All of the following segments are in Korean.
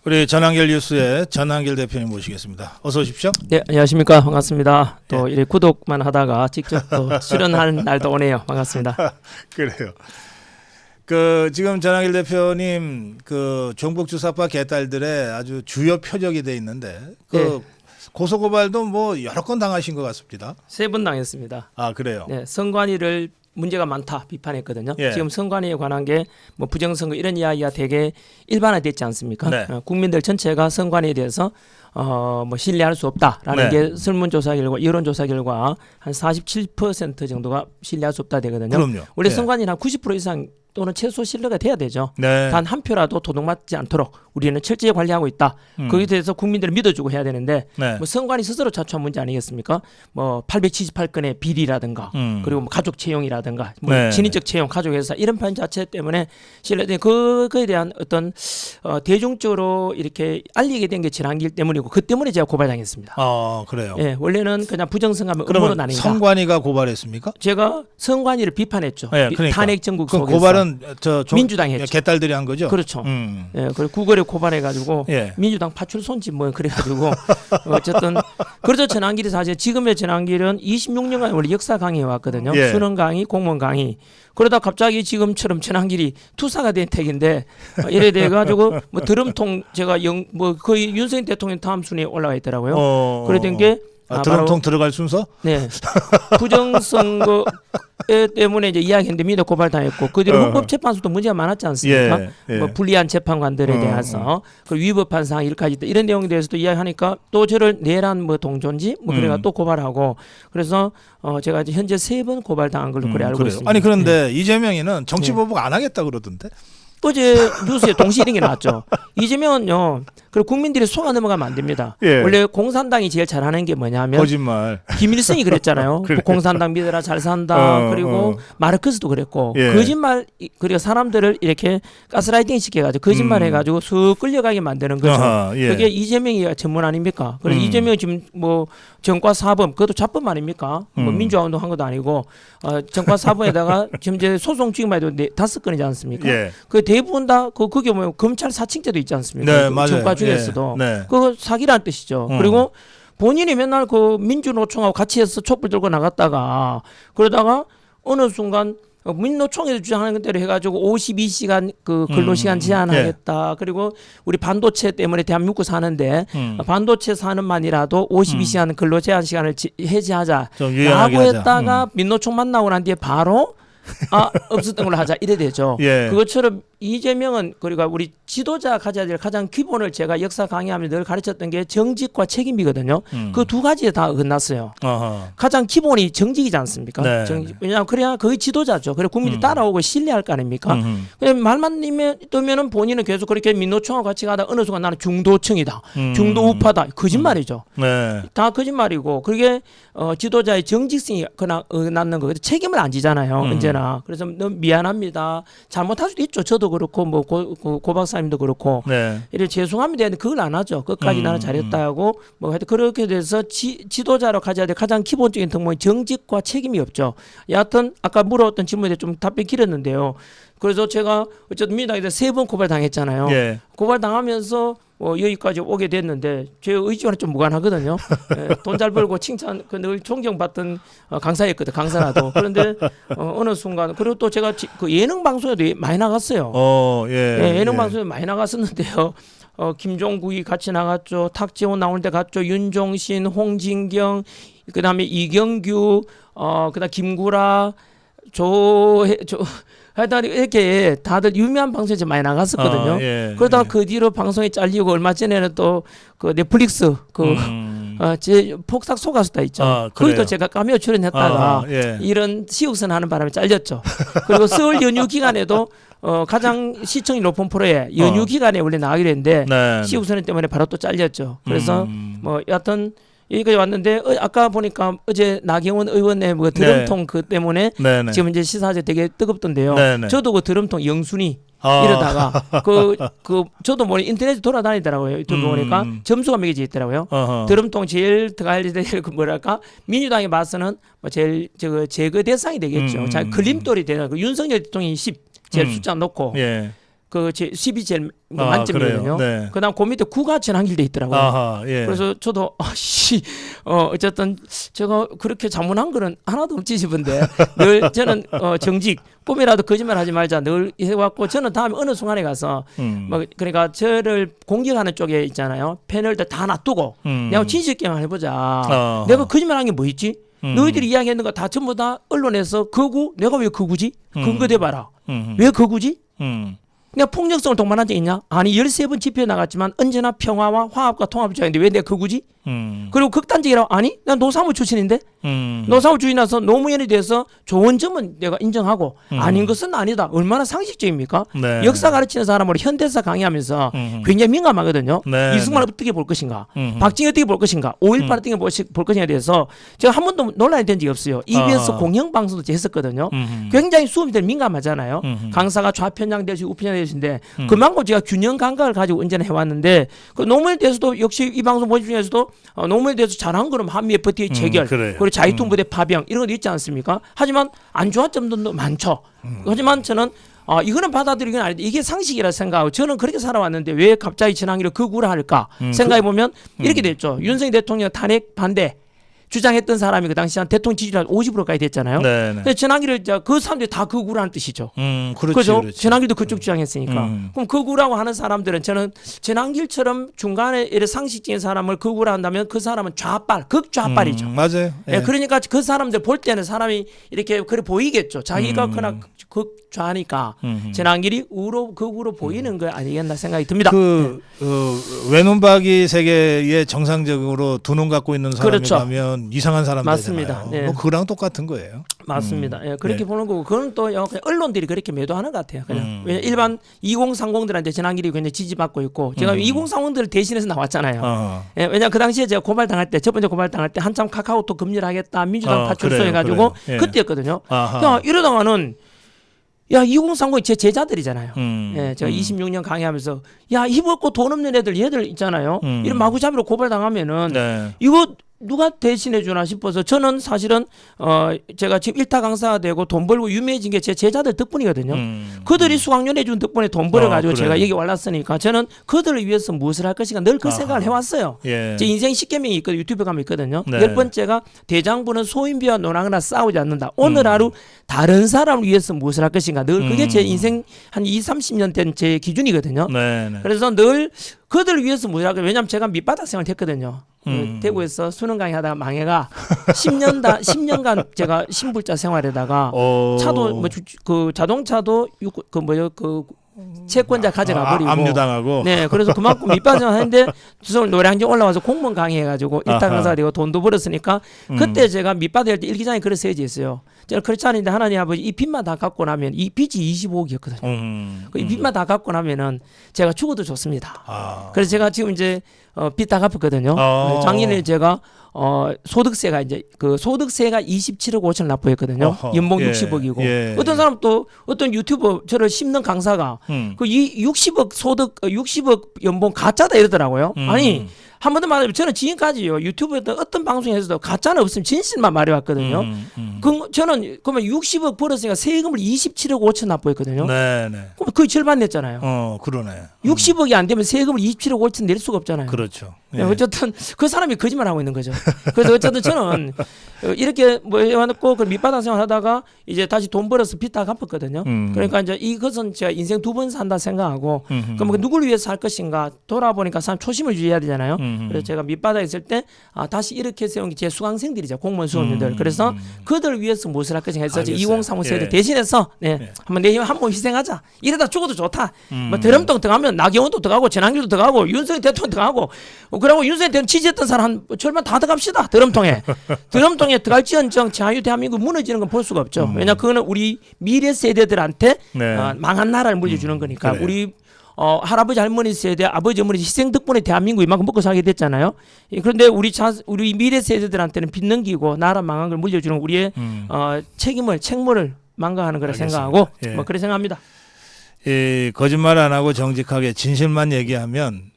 우리 전한길 뉴스의 전한길 대표님 모시겠습니다. 어서 오십시오. 네, 안녕하십니까. 반갑습니다. 또 예. 이렇게 구독만 하다가 직접 또 출연할 날도 오네요. 반갑습니다. 그래요. 지금 전한길 대표님 종북 주사파 개딸들의 아주 주요 표적이 돼 있는데 네. 고소 고발도 뭐 여러 건 당하신 것 같습니다. 3번 당했습니다. 아 그래요. 네, 선관위를 문제가 많다 비판했거든요. 예. 지금 선관위에 관한 게 뭐 부정선거 이런 이야기가 되게 일반화됐지 않습니까? 네. 국민들 전체가 선관위에 대해서 뭐 신뢰할 수 없다라는 네. 게 설문조사 결과, 여론조사 결과 한 47% 정도가 신뢰할 수 없다 되거든요. 그럼요. 원래 예. 선관위는 한 90% 이상 또는 최소 신뢰가 돼야 되죠. 네. 단 한 표라도 도둑맞지 않도록 우리는 철저히 관리하고 있다. 거기에 대해서 국민들을 믿어주고 해야 되는데 네. 뭐 선관위 스스로 자초한 문제 아니겠습니까? 뭐 878건의 비리라든가 그리고 뭐 가족 채용이라든가 뭐 네. 친인척 채용, 가족회사 이런 편 자체 때문에 신뢰된 그거에 대한 어떤 대중적으로 이렇게 알리게 된 게 전한길 때문이고 그 때문에 제가 고발당했습니다. 아 그래요. 예, 원래는 그냥 부정선거하면 음모로 그러면 나뉜다. 선관위가 고발했습니까? 제가 선관위를 비판했죠. 네, 그러니까. 탄핵 정국 그 속에서. 고발은 민주당이 했죠. 개딸들이 한 거죠? 그렇죠. 예, 그리고 구걸에 고발해가지고 예. 민주당 파출손집 뭐 그래가지고 어쨌든 그래서 전한길이 사실 지금의 전한길은 26년간 원래 역사 강의해 왔거든요. 예. 수능 강의, 공무원 강의. 그러다 갑자기 지금처럼 전한길이 투사가 된 택인데 이래 돼가지고 뭐 드럼통 제가 뭐 거의 윤석열 대통령 다음 순위에 올라가 있더라고요. 그래 된 게 드럼통 들어갈 순서? 네 부정선거 때문에 이제 이야기했는데 민도 고발당했고 그 뒤로 헌법재판소도 문제가 많았지 않습니까? 예, 예. 뭐 불리한 재판관들에 대해서 그 위법한 사항 일까지 이런 내용에 대해서도 이야기하니까 또 저를 내란 뭐 동존지 뭐 그래가 또 고발하고 그래서 제가 이제 현재 3번 고발당한 걸로 그래 알고 그래요. 있습니다. 아니 그런데 이재명이는 정치보복 안 하겠다 그러던데? 어제 뉴스에 동시 이런 게 나왔죠. 이재명은요. 그리고 국민들이 속아 넘어가면 안 됩니다. 예. 원래 공산당이 제일 잘하는 게 뭐냐면 거짓말. 김일성이 그랬잖아요. 그래. 공산당 믿어라 잘 산다. 그리고 마르크스도 그랬고 예. 거짓말 그리고 사람들을 이렇게 가스라이팅 시켜가지고 거짓말 해가지고 쑥 끌려가게 만드는 거죠. 아하, 예. 그게 이재명이 전문 아닙니까? 그래서 이재명이 지금 뭐 정과 사범 그것도 자범 아닙니까? 뭐 민주화운동 한 것도 아니고 정과 사범에다가 지금 이제 소송 지금 해도 5건이지 않습니까? 예. 그 대부분 다 그게 뭐 검찰 사칭죄도 있지 않습니까? 네, 그 맞아요. 정과 중에서도 예. 네. 그거 사기라는 뜻이죠. 그리고 본인이 맨날 그 민주노총하고 같이 해서 촛불 들고 나갔다가 그러다가 어느 순간 민노총에서 주장하는 대로 해가지고 52시간 그 근로시간 제한하겠다. 그리고 우리 반도체 때문에 대한민국 사는데 반도체 사는만이라도 52시간 근로 제한 시간을 해제하자. 좀 유연하게 라고 하자. 했다가 민노총 만나고 난 뒤에 바로 없었던 걸로 하자 이래 되죠. 예. 그것처럼 이재명은 그러니까 우리 지도자 가져야 될 가장 기본을 제가 역사 강의하면서 늘 가르쳤던 게 정직과 책임이거든요. 그 두 가지에 다 어긋났어요. 어허. 가장 기본이 정직이지 않습니까? 네. 왜냐하면 그래야 거의 지도자죠. 그래 국민이 따라오고 신뢰할 거 아닙니까? 그냥 말만 뜨면은 본인은 계속 그렇게 민노총하고 같이 가다 어느 순간 나는 중도층이다, 중도 우파다, 거짓말이죠. 네. 다 거짓말이고 그게 지도자의 정직성이 그나 낳는 거. 책임을 안 지잖아요. 언제나. 그래서 너무 미안합니다. 잘못할 수도 있죠. 저도 그렇고 뭐 고 박사님도 그렇고. 네. 이래 죄송합니다. 그걸 안 하죠. 끝까지 나는 잘했다 하고 뭐 하여튼 그렇게 돼서 지도자로 가져야 될 가장 기본적인 덕목이 정직과 책임이 없죠. 여하튼 아까 물어봤던 질문에 좀 답변 길었는데요. 그래서 제가 어쨌든 민주당에서 3번 고발당했잖아요. 예. 고발당하면서 여기까지 오게 됐는데 제 의지와는 좀 무관하거든요. 돈 잘 벌고 칭찬 늘 존경받던 강사였거든. 강사라도. 그런데 어느 순간 그리고 또 제가 그 예능 방송에도 많이 나갔어요. 예. 예능 방송에 많이 나갔었는데요. 김종국이 같이 나갔죠. 탁재훈 나오는 데 갔죠. 윤종신, 홍진경, 그다음에 이경규, 그다음 김구라, 하여튼 이렇게 다들 유명한 방송에 많이 나갔었거든요. 예. 그러다가 그 뒤로 방송에 잘리고 얼마 전에는 또 그 넷플릭스 제 폭삭 속았수다 있죠. 거기도 제가 카메오 출연했다가 예. 이런 시국선 하는 바람에 잘렸죠. 그리고 설 연휴 기간에도 가장 시청이 높은 프로에 연휴 기간에 원래 나가기로 했는데 네. 시국선 때문에 바로 또 잘렸죠. 그래서 뭐 여하튼 여기까지 왔는데 아까 보니까 어제 나경원 의원의 뭐 드럼통 그 때문에 네네. 지금 이제 시사제 되게 뜨겁던데요. 네네. 저도 그 드럼통 영순이 이러다가 저도 뭐 인터넷에 돌아다니더라고요. 유튜브 보니까 점수가 매겨져 있더라고요. 드럼통 제일 들어갈 그 뭐랄까 민주당에 봐서는 뭐 제일 제거 대상이 되겠죠. 자 걸림돌이 되는 그 윤석열 대통령이 10 제일 숫자 놓고. 예. 제 10이 제일 아, 만점이거든요. 그래요? 네. 그다음 그 밑에 9가 전환길돼 있더라고요. 아하, 예. 그래서 저도 어쨌든 제가 그렇게 자문한 거는 하나도 없지 싶은데 늘 저는 정직 꿈이라도 거짓말하지 말자 늘 해왔고 저는 다음에 어느 순간에 가서 뭐 그러니까 저를 공격하는 쪽에 있잖아요. 패널들 다 놔두고 내가 진실 게임 해보자. 내가 거짓말한 게 뭐 있지? 너희들이 이야기했는 거 다 전부 다 언론에서 거구 내가 왜 거구지? 근거 대봐라. 왜 거구지? 내가 폭력성을 동반한 적 있냐? 아니 13번 집회에 나갔지만 언제나 평화와 화합과 통합을 주장했는데 왜 내가 거구지? 그리고 극단적이라고 아니 난 노사모 출신인데 노사모 주인이라서 노무현에 대해서 좋은 점은 내가 인정하고 아닌 것은 아니다. 얼마나 상식적입니까? 네. 역사 가르치는 사람으로 현대사 강의하면서 굉장히 민감하거든요. 네, 이승만 어떻게 볼 것인가? 박정희 어떻게 볼 것인가? 5.18 어떻게 볼 것인가에 대해서 제가 한 번도 논란이 된 적이 없어요. EBS 공영방송도 했었거든요. 굉장히 수험생들 민감하잖아요. 강사가 좌편향 되시 우편향 되시는데 그만큼 제가 균형 감각을 가지고 운전을 해왔는데 그 노무현에 대해서도 역시 이 방송 보신 중에서도 노무현에 대해서 잘한 거는 한미의 버티의 체결 그리고 자유통부대 파병 이런 것도 있지 않습니까? 하지만 안 좋았던 점도 많죠. 하지만 저는 이거는 받아들이긴 아닌데 이게 상식이라 생각하고 저는 그렇게 살아왔는데 왜 갑자기 전환기를 극우라 할까 생각해보면 이렇게 됐죠. 윤석열 대통령 탄핵 반대 주장했던 사람이 그 당시 한 대통령 지지율 50%까지 됐잖아요. 근데 전환기를 그 사람들이 다 극우라는 뜻이죠. 그렇죠. 전환기도 그쪽 주장했으니까. 그럼 극우라고 하는 사람들은 저는 전환길처럼 중간에 이런 상식적인 사람을 극우라 한다면 그 사람은 좌빨, 극좌빨이죠. 맞아요. 예. 그러니까 그 사람들 볼 때는 사람이 이렇게 그래 보이겠죠. 자기가 그나 극좌니까 전환길이 극우로 보이는 거 아니겠나 생각이 듭니다. 외눈박이 세계에 정상적으로 두 눈 갖고 있는 사람이 그렇죠. 가면 이상한 사람 맞습니다. 되잖아요. 네. 뭐 그거랑 똑같은 거예요. 맞습니다. 그렇게 보는 거고 그건 또 그냥 언론들이 그렇게 매도하는 것 같아요. 그냥 왜냐 일반 2030들한테 전환길이 굉장히 지지받고 있고 제가 2030들을 대신해서 나왔잖아요. 왜냐 그 당시에 제가 고발 당할 때 첫 번째 고발 당할 때 한참 카카오톡 금지를 하겠다 민주당 파출소 해가지고 그때였거든요. 이러다가는 야 2030이 제 제자들이잖아요. 제가 26년 강의하면서 야 힘없고 돈 없는 얘들 있잖아요. 이런 마구잡이로 고발 당하면은 이거 누가 대신해 주나 싶어서 저는 사실은 제가 지금 일타 강사가 되고 돈 벌고 유명해진 게 제 제자들 덕분이거든요. 그들이 수강료 내준 덕분에 돈 벌어가지고 제가 여기 올랐으니까 저는 그들을 위해서 무엇을 할 것인가 늘 그 생각을 해왔어요. 제 인생 10계명이 있거든요. 유튜브에 가면 있거든요. 10번째가 대장부는 소인비와 논하거나 싸우지 않는다. 오늘 하루 다른 사람을 위해서 무엇을 할 것인가 늘 그게 제 인생 한 20-30년 된 제 기준이거든요. 그래서 늘 그들을 위해서 무엇을 할 것인가. 왜냐하면 제가 밑바닥 생활을 했거든요. 대구에서 수능 강의하다가 망해가 10년간 제가 신불자 생활에다가 차도 그 자동차도 채권자 가져가 버리고 압류당하고 그래서 그만큼 밑바닥 하는데 서울 노량진 올라와서 공무원 강의해가지고 일타 강사가 되고 돈도 벌었으니까 그때 제가 밑바닥 할 때 일기장에 그런 써져 있어요. 제가 그렇지 않은데 하나님 아버지 이 빚만 다 갚고 나면 이 빚이 25억이었거든요. 이 빚만 다 갚고 나면은 제가 죽어도 좋습니다. 그래서 제가 지금 이제 빚 다 갚았거든요. 작년에 제가 소득세가 이제 그 소득세가 27억 5천 납부했거든요. 연봉 60억이고 어떤 사람 또 어떤 유튜버 저를 씹는 강사가 그 60억 소득 60억 연봉 가짜다 이러더라고요. 아니 한 번 더 말하면 저는 지금까지요 유튜브에서 어떤 방송에서도 가짜는 없으면 진실만 말해왔거든요. 저는 그러면 60억 벌었으니까 세금을 27억 5천 납부했거든요. 그럼 거의 절반 냈잖아요. 그러네. 60억이 안 되면 세금을 27억 5천 낼 수가 없잖아요. 그렇죠. 어쨌든 그 사람이 거짓말하고 있는 거죠. 그래서 어쨌든 저는 이렇게 뭐 해왔고 그 밑바닥 생활하다가 이제 다시 돈 벌어서 빚 다 갚았거든요. 그러니까 이제 이것은 제가 인생 두 번 산다 생각하고 그럼 누구를 위해서 할 것인가 돌아보니까 사람 초심을 유지해야 되잖아요. 그래서 제가 밑바닥에 있을 때 다시 이렇게 세운 게 제 수강생들이죠. 공무원 수험생들. 그래서 그들을 위해서 무엇을 할 것인가 해서 2035 세대 대신해서 한번 내 힘 한 번 희생하자. 이러다 죽어도 좋다. 뭐 드럼통 들어가면 나경원도 들어가고 전환길도 들어가고 윤석열 대통령 들어가고 그리고 윤석열 대통령 지지했던 사람 한 절반 다 들어갑시다. 드럼통에 들어갈지언정 자유 대한민국 무너지는 건 볼 수가 없죠. 왜냐 그거는 우리 미래 세대들한테 망한 나라를 물려주는 거니까 우리 할아버지 할머니 세대 아버지 어머니 희생 덕분에 대한민국이 이만큼 먹고 살게 됐잖아요. 그런데 우리 미래 세대들한테는 빚 넘기고 나라 망한 걸 물려주는 우리의 책무를 망가하는 거라 생각하고 뭐 그렇게 생각합니다. 거짓말 안 하고 정직하게 진실만 얘기하면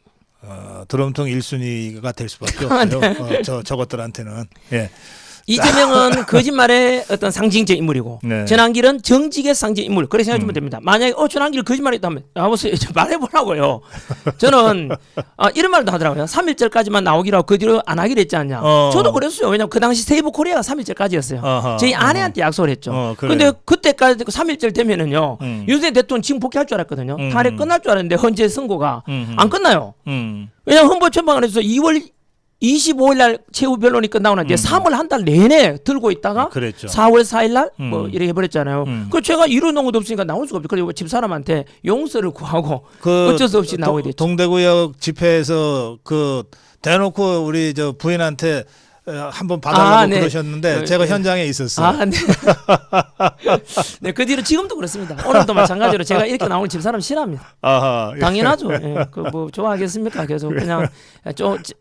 드럼통 1순위가 될 수밖에 없어요. 저것들한테는 이재명은 거짓말의 어떤 상징적 인물이고 네. 전환길은 정직의 상징 인물. 그렇게 생각하시면 됩니다. 만약에 전환길 거짓말했다면 나와보세요. 말해보라고요. 저는 이런 말도 하더라고요. 3.1절까지만 나오기로 하고 그 뒤로 안 하기로 했지 않냐. 저도 그랬어요. 왜냐하면 그 당시 세이브 코리아가 3.1절까지였어요. 저희 아내한테 약속을 했죠. 그런데 그때까지 3.1절 되면은요. 윤석열 대통령 지금 복귀할 줄 알았거든요. 탄핵 끝날 줄 알았는데 헌재 선고가 안 끝나요. 왜냐하면 헌법재판관에서 2월 25일 날 최후 변론이 끝나고 난 뒤에 3월 한 달 내내 들고 있다가 그랬죠. 4월 4일 날 뭐 이렇게 해버렸잖아요. 그 제가 이루어놓은 것도 없으니까 나올 수가 없죠. 그리고 집사람한테 용서를 구하고 어쩔 수 없이 나오게 됐죠. 동대구역 집회에서 그 대놓고 우리 저 부인한테 한번 봐달라고 네. 그러셨는데 제가 현장에 있었어요. 네. 네, 그 뒤로 지금도 그렇습니다. 오늘도 마찬가지로 제가 이렇게 나오는 집사람 싫어합니다. 아하. 당연하죠. 예. 그 뭐 좋아하겠습니까? 그래서 그냥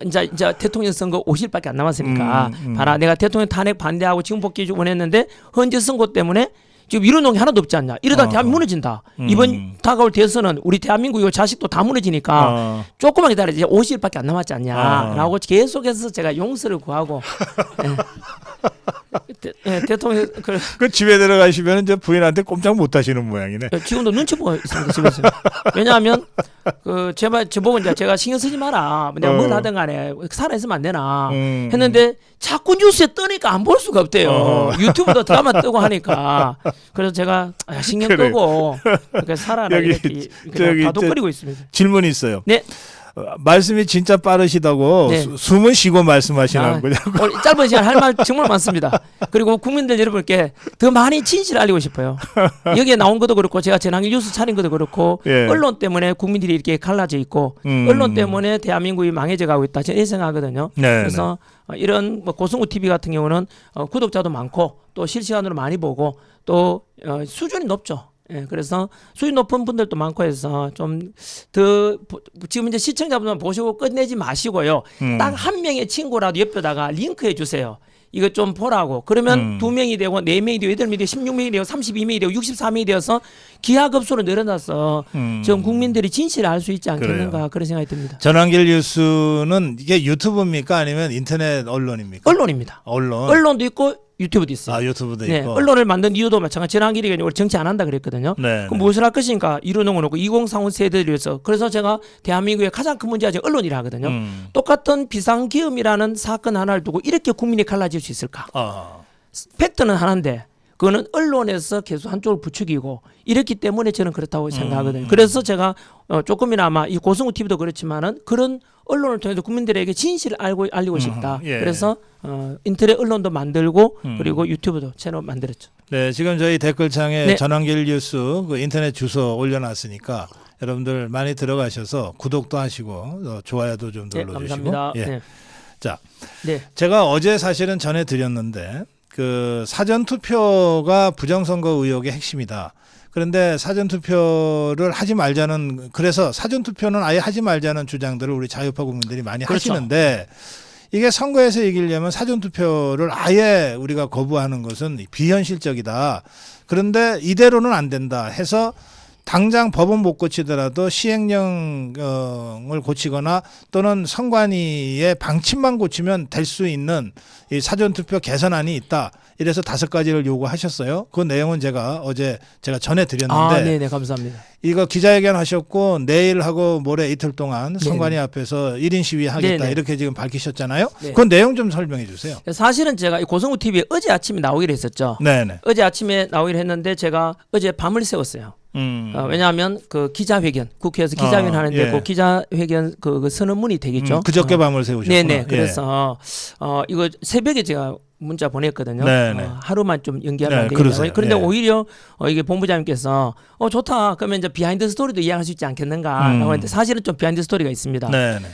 이제 대통령 선거 50일밖에 안 남았으니까 봐라, 내가 대통령 탄핵 반대하고 지금 복귀 원했는데 헌재 선고 때문에 지금 이런 놈이 하나도 없지 않냐. 이러다 대한민국 무너진다. 이번 다가올 대선은 우리 대한민국 이 자식도 다 무너지니까 조금만 기다려. 이제 50일밖에 안 남았지 않냐라고 계속해서 제가 용서를 구하고 대통령 그 집에 들어가시면 이제 부인한테 꼼짝 못 하시는 모양이네. 지금도 눈치 보고 있습니다. 집에서. 왜냐하면 제발 저보고 이제 제가 신경 쓰지 마라. 내가 뭘 하든 간에 살아 있으면 안 되나 했는데 자꾸 뉴스에 뜨니까 안 볼 수가 없대요. 유튜브도 드라마 뜨고 하니까. 그래서 제가 신경 그래. 끄고 이렇게 살아라 이렇게 다독거리고 있습니다. 질문이 있어요. 네. 말씀이 진짜 빠르시다고 네. 숨을 쉬고 말씀하시는 거냐고. 오늘 짧은 시간 할 말 정말 많습니다. 그리고 국민들 여러분께 더 많이 진실을 알리고 싶어요. 여기에 나온 것도 그렇고 제가 전환길 뉴스 차린 것도 그렇고 예. 언론 때문에 국민들이 이렇게 갈라져 있고 언론 때문에 대한민국이 망해져 가고 있다. 저는 이렇게 생각하거든요. 네, 그래서 이런 뭐 고성우 TV 같은 경우는 구독자도 많고 또 실시간으로 많이 보고 또 수준이 높죠. 예, 그래서 수준 높은 분들도 많고 해서 좀 더 지금 이제 시청자분들 보시고 끝내지 마시고요. 딱 한 명의 친구라도 옆에다가 링크해 주세요. 이거 좀 보라고. 그러면 2명이 되고 4명이 되고 8명이 되고 16명이 되고 32명이 되고 64명이 되어서 기하급수로 늘어나서 전 국민들이 진실을 알 수 있지 않겠는가. 그래요. 그런 생각이 듭니다. 전환길 뉴스는 이게 유튜브입니까 아니면 인터넷 언론입니까? 언론입니다. 언론도 있고 유튜브도 있어요. 아, 유튜브도 네, 있고. 언론을 만든 이유도 마찬가지. 전환길이 원래 정치 안 한다 그랬거든요. 네, 그럼 무엇을 할 것인가 이루어놓은 놓고 2035 세대를 위해서. 그래서 제가 대한민국의 가장 큰 문제가 지금 언론이라 하거든요. 똑같은 비상계엄이라는 사건 하나를 두고 이렇게 국민이 갈라질 수 있을까? 팩트는 하나인데 그거는 언론에서 계속 한쪽을 부추기고 이렇기 때문에 저는 그렇다고 생각하거든요. 그래서 제가 조금이나마 이 고성우 TV도 그렇지만은 그런 언론을 통해서 국민들에게 진실을 알리고 싶다. 예. 그래서 인터넷 언론도 만들고 그리고 유튜브도 채널 만들었죠. 네, 지금 저희 댓글창에 네. 전환길 뉴스 그 인터넷 주소 올려놨으니까 여러분들 많이 들어가셔서 구독도 하시고 좋아요도 좀 네, 눌러주시고. 감사합니다. 예. 네. 자, 네. 제가 어제 사실은 전해드렸는데 그 사전투표가 부정선거 의혹의 핵심이다. 그런데 사전투표를 하지 말자는, 그래서 사전투표는 아예 하지 말자는 주장들을 우리 자유파 국민들이 많이 그렇죠. 하시는데 이게 선거에서 이기려면 사전투표를 아예 우리가 거부하는 것은 비현실적이다. 그런데 이대로는 안 된다 해서 당장 법은 못 고치더라도 시행령을 고치거나 또는 선관위의 방침만 고치면 될 수 있는 이 사전투표 개선안이 있다. 이래서 5가지를 요구하셨어요. 그 내용은 제가 어제 전해드렸는데 네네, 감사합니다. 이거 기자회견 하셨고 내일하고 모레 이틀 동안 선관위 앞에서 1인 시위 하겠다. 네네. 이렇게 지금 밝히셨잖아요. 네. 그 내용 좀 설명해 주세요. 사실은 제가 이 고성우 TV에 어제 아침에 나오기로 했었죠. 네네. 어제 아침에 나오기로 했는데 제가 어제 밤을 새웠어요. 왜냐하면 그 기자회견, 국회에서 기자회견 하는데 예. 그 기자회견 그 선언문이 되겠죠. 그저께 밤을 새우셨구나. 네네. 예. 그래서 이거 새벽에 제가 문자 보냈거든요. 네네. 하루만 좀 연기하면 안 네, 되겠다. 그러세요. 그런데 예. 오히려 이게 본부장님께서 좋다. 그러면 이제 비하인드 스토리도 이야기할 수 있지 않겠는가라고 했는데 사실은 좀 비하인드 스토리가 있습니다. 네네.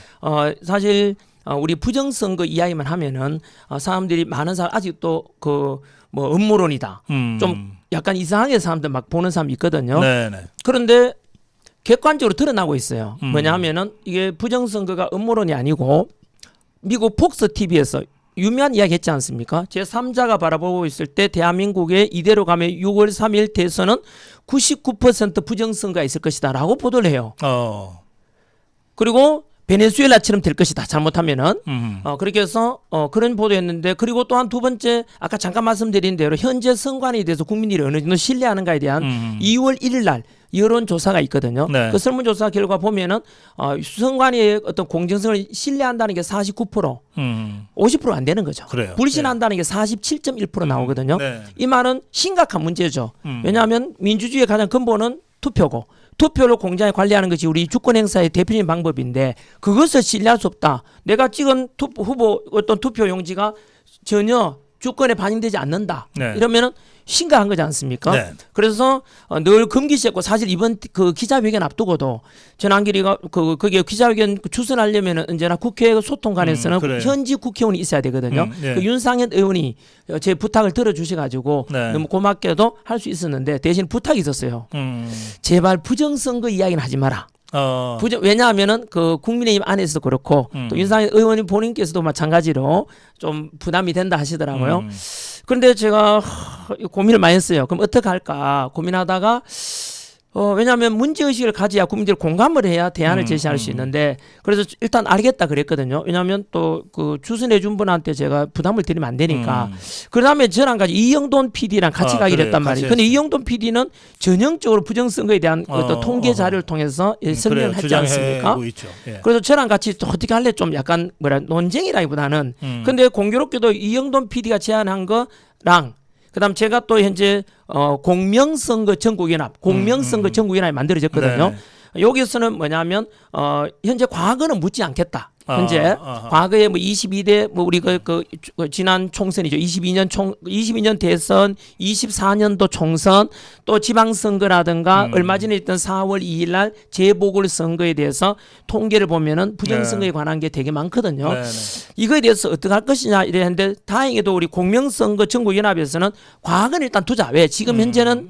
사실 우리 부정선거 이야기만 하면은 사람들이 많은 사람 아직도 그 뭐 음모론이다. 좀 약간 이상하게 사람들 막 보는 사람이 있거든요. 네네. 그런데 객관적으로 드러나고 있어요. 뭐냐 하면은 이게 부정선거가 음모론이 아니고 미국 폭스 TV에서 유명한 이야기 했지 않습니까? 제3자가 바라보고 있을 때 대한민국에 이대로 가면 6월 3일 대선은 99% 부정선거가 있을 것이다 라고 보도를 해요. 그리고 베네수엘라처럼 될 것이다. 잘못하면은. 음. 그렇게 해서 그런 보도였는데 그리고 또한 두 번째 아까 잠깐 말씀드린 대로 현재 선관위에 대해서 국민들이 어느 정도 신뢰하는가에 대한 2월 1일 날 여론조사가 있거든요. 네. 그 설문조사 결과 보면은 선관위의 어떤 공정성을 신뢰한다는 게 49%, 50%가 안 되는 거죠. 그래요. 불신한다는 게 47.1% 나오거든요. 네. 이 말은 심각한 문제죠. 왜냐하면 민주주의의 가장 근본은 투표고 투표를 공정하게 관리하는 것이 우리 주권 행사의 대표적인 방법인데 그것을 신뢰할 수 없다. 내가 찍은 후보 어떤 투표 용지가 전혀 주권에 반영되지 않는다. 네. 이러면은 심각한 거지 않습니까? 네. 그래서 늘 금기시했고 사실 이번 그 기자회견 앞두고도 전한길이가 그게 기자회견 추선하려면은 언제나 국회 소통관에서는 그래요. 현지 국회의원이 있어야 되거든요. 예. 그 윤상현 의원이 제 부탁을 들어주셔가지고 네. 너무 고맙게도 할 수 있었는데 대신 부탁이 있었어요. 제발 부정선거 이야기는 하지 마라. 왜냐하면은 그 국민의힘 안에서도 그렇고 또 윤상현 의원님 본인께서도 마찬가지로 좀 부담이 된다 하시더라고요. 그런데 제가 고민을 많이 했어요. 그럼 어떻게 할까 고민하다가 왜냐하면 문제의식을 가져야 국민들이 공감을 해야 대안을 제시할 수 있는데 그래서 일단 알겠다 그랬거든요. 왜냐하면 또 그 추선해 준 분한테 제가 부담을 드리면 안 되니까. 그 다음에 저랑 같이 이영돈 PD랑 같이 가기로 그래요. 했단 말이에요. 근데 이영돈 PD는 전형적으로 부정선거에 대한 어떤 통계 자료를 통해서 설명을 했지 않습니까? 있죠. 예. 그래서 저랑 같이 또 어떻게 할래 좀 약간 논쟁이라기보다는 근데 공교롭게도 이영돈 PD가 제안한 거랑 그다음 제가 또 현재 공명선거 전국연합 전국연합이 만들어졌거든요. 네. 여기서는 뭐냐면 현재 과거는 묻지 않겠다. 현재 과거에 뭐 22대 뭐 우리 그 지난 총선이죠. 22년 대선, 24년도 총선, 또 지방선거라든가 얼마 전에 있던 4월 2일 날 재보궐 선거에 대해서 통계를 보면은 부정선거에 관한 게 되게 많거든요. 네. 이거에 대해서 어떻게 할 것이냐 이랬는데 다행히도 우리 공명선거 전국연합에서는 과거는 일단 두자. 왜 지금 현재는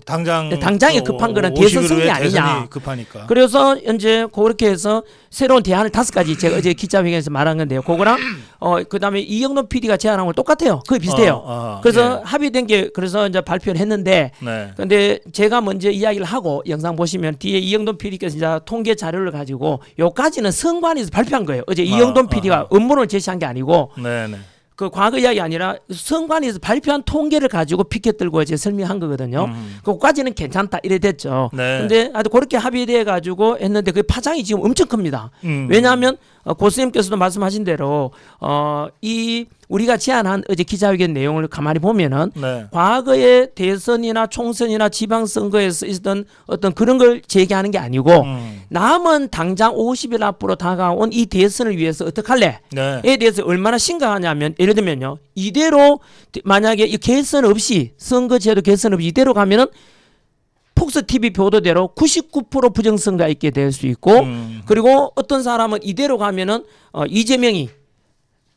당장에 급한 거는 대선 승리 아니냐. 급하니까. 그래서 현재 그렇게 해서 새로운 대안을 5가지 제가 어제 기자회견에서 말한 건데요. 그거랑 그다음에 이영돈 PD가 제안한 걸 똑같아요. 거의 비슷해요. 그래서 합의된 게 그래서 이제 발표를 했는데 네. 근데 제가 먼저 이야기를 하고 영상 보시면 뒤에 이영돈 PD께서 이제 통계 자료를 가지고 요까지는 선관위에서 발표한 거예요. 어제 이영돈 PD가 업무를 제시한 게 아니고 네네. 그 과거 이야기 아니라 선관위에서 발표한 통계를 가지고 피켓 들고 이제 설명한 거거든요. 그거까지는 괜찮다 이래 됐죠. 네. 근데 아주 그렇게 합의돼 가지고 했는데 그 파장이 지금 엄청 큽니다. 왜냐하면 고수님께서도 말씀하신 대로 이 우리가 제안한 어제 기자회견 내용을 가만히 보면은 네. 과거의 대선이나 총선이나 지방선거에서 있었던 어떤 그런 걸 제기하는 게 아니고 남은 당장 50일 앞으로 다가온 이 대선을 위해서 어떻게 할래? 네. 에 대해서 얼마나 심각하냐면 예를 들면요. 이대로 만약에 이 개선 없이 선거제도 개선 없이 이대로 가면은 폭스 TV 보도대로 99% 부정선거가 있게 될 수 있고 그리고 어떤 사람은 이대로 가면은 이재명이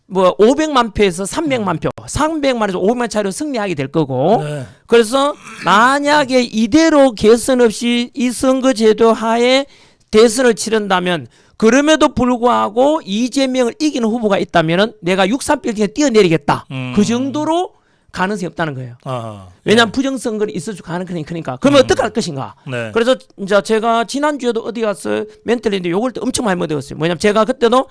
뭐 500만 표에서 300만 표, 300만에서 500만 차이로 승리하게 될 거고 네. 그래서 만약에 이대로 개선 없이 이 선거제도 하에 대선을 치른다면 그럼에도 불구하고 이재명을 이기는 후보가 있다면은 내가 63빌딩에 뛰어내리겠다. 그 정도로 가능성이 없다는 거예요. 왜냐하면 부정선거는 있을 수 가능성이 크니까. 그러면 어떻게 할 것인가. 네. 그래서 이제 제가 지난주에도 어디 가서 멘트를 했는데 요걸 또 엄청 많이 먹었어요. 뭐냐면 제가 그때도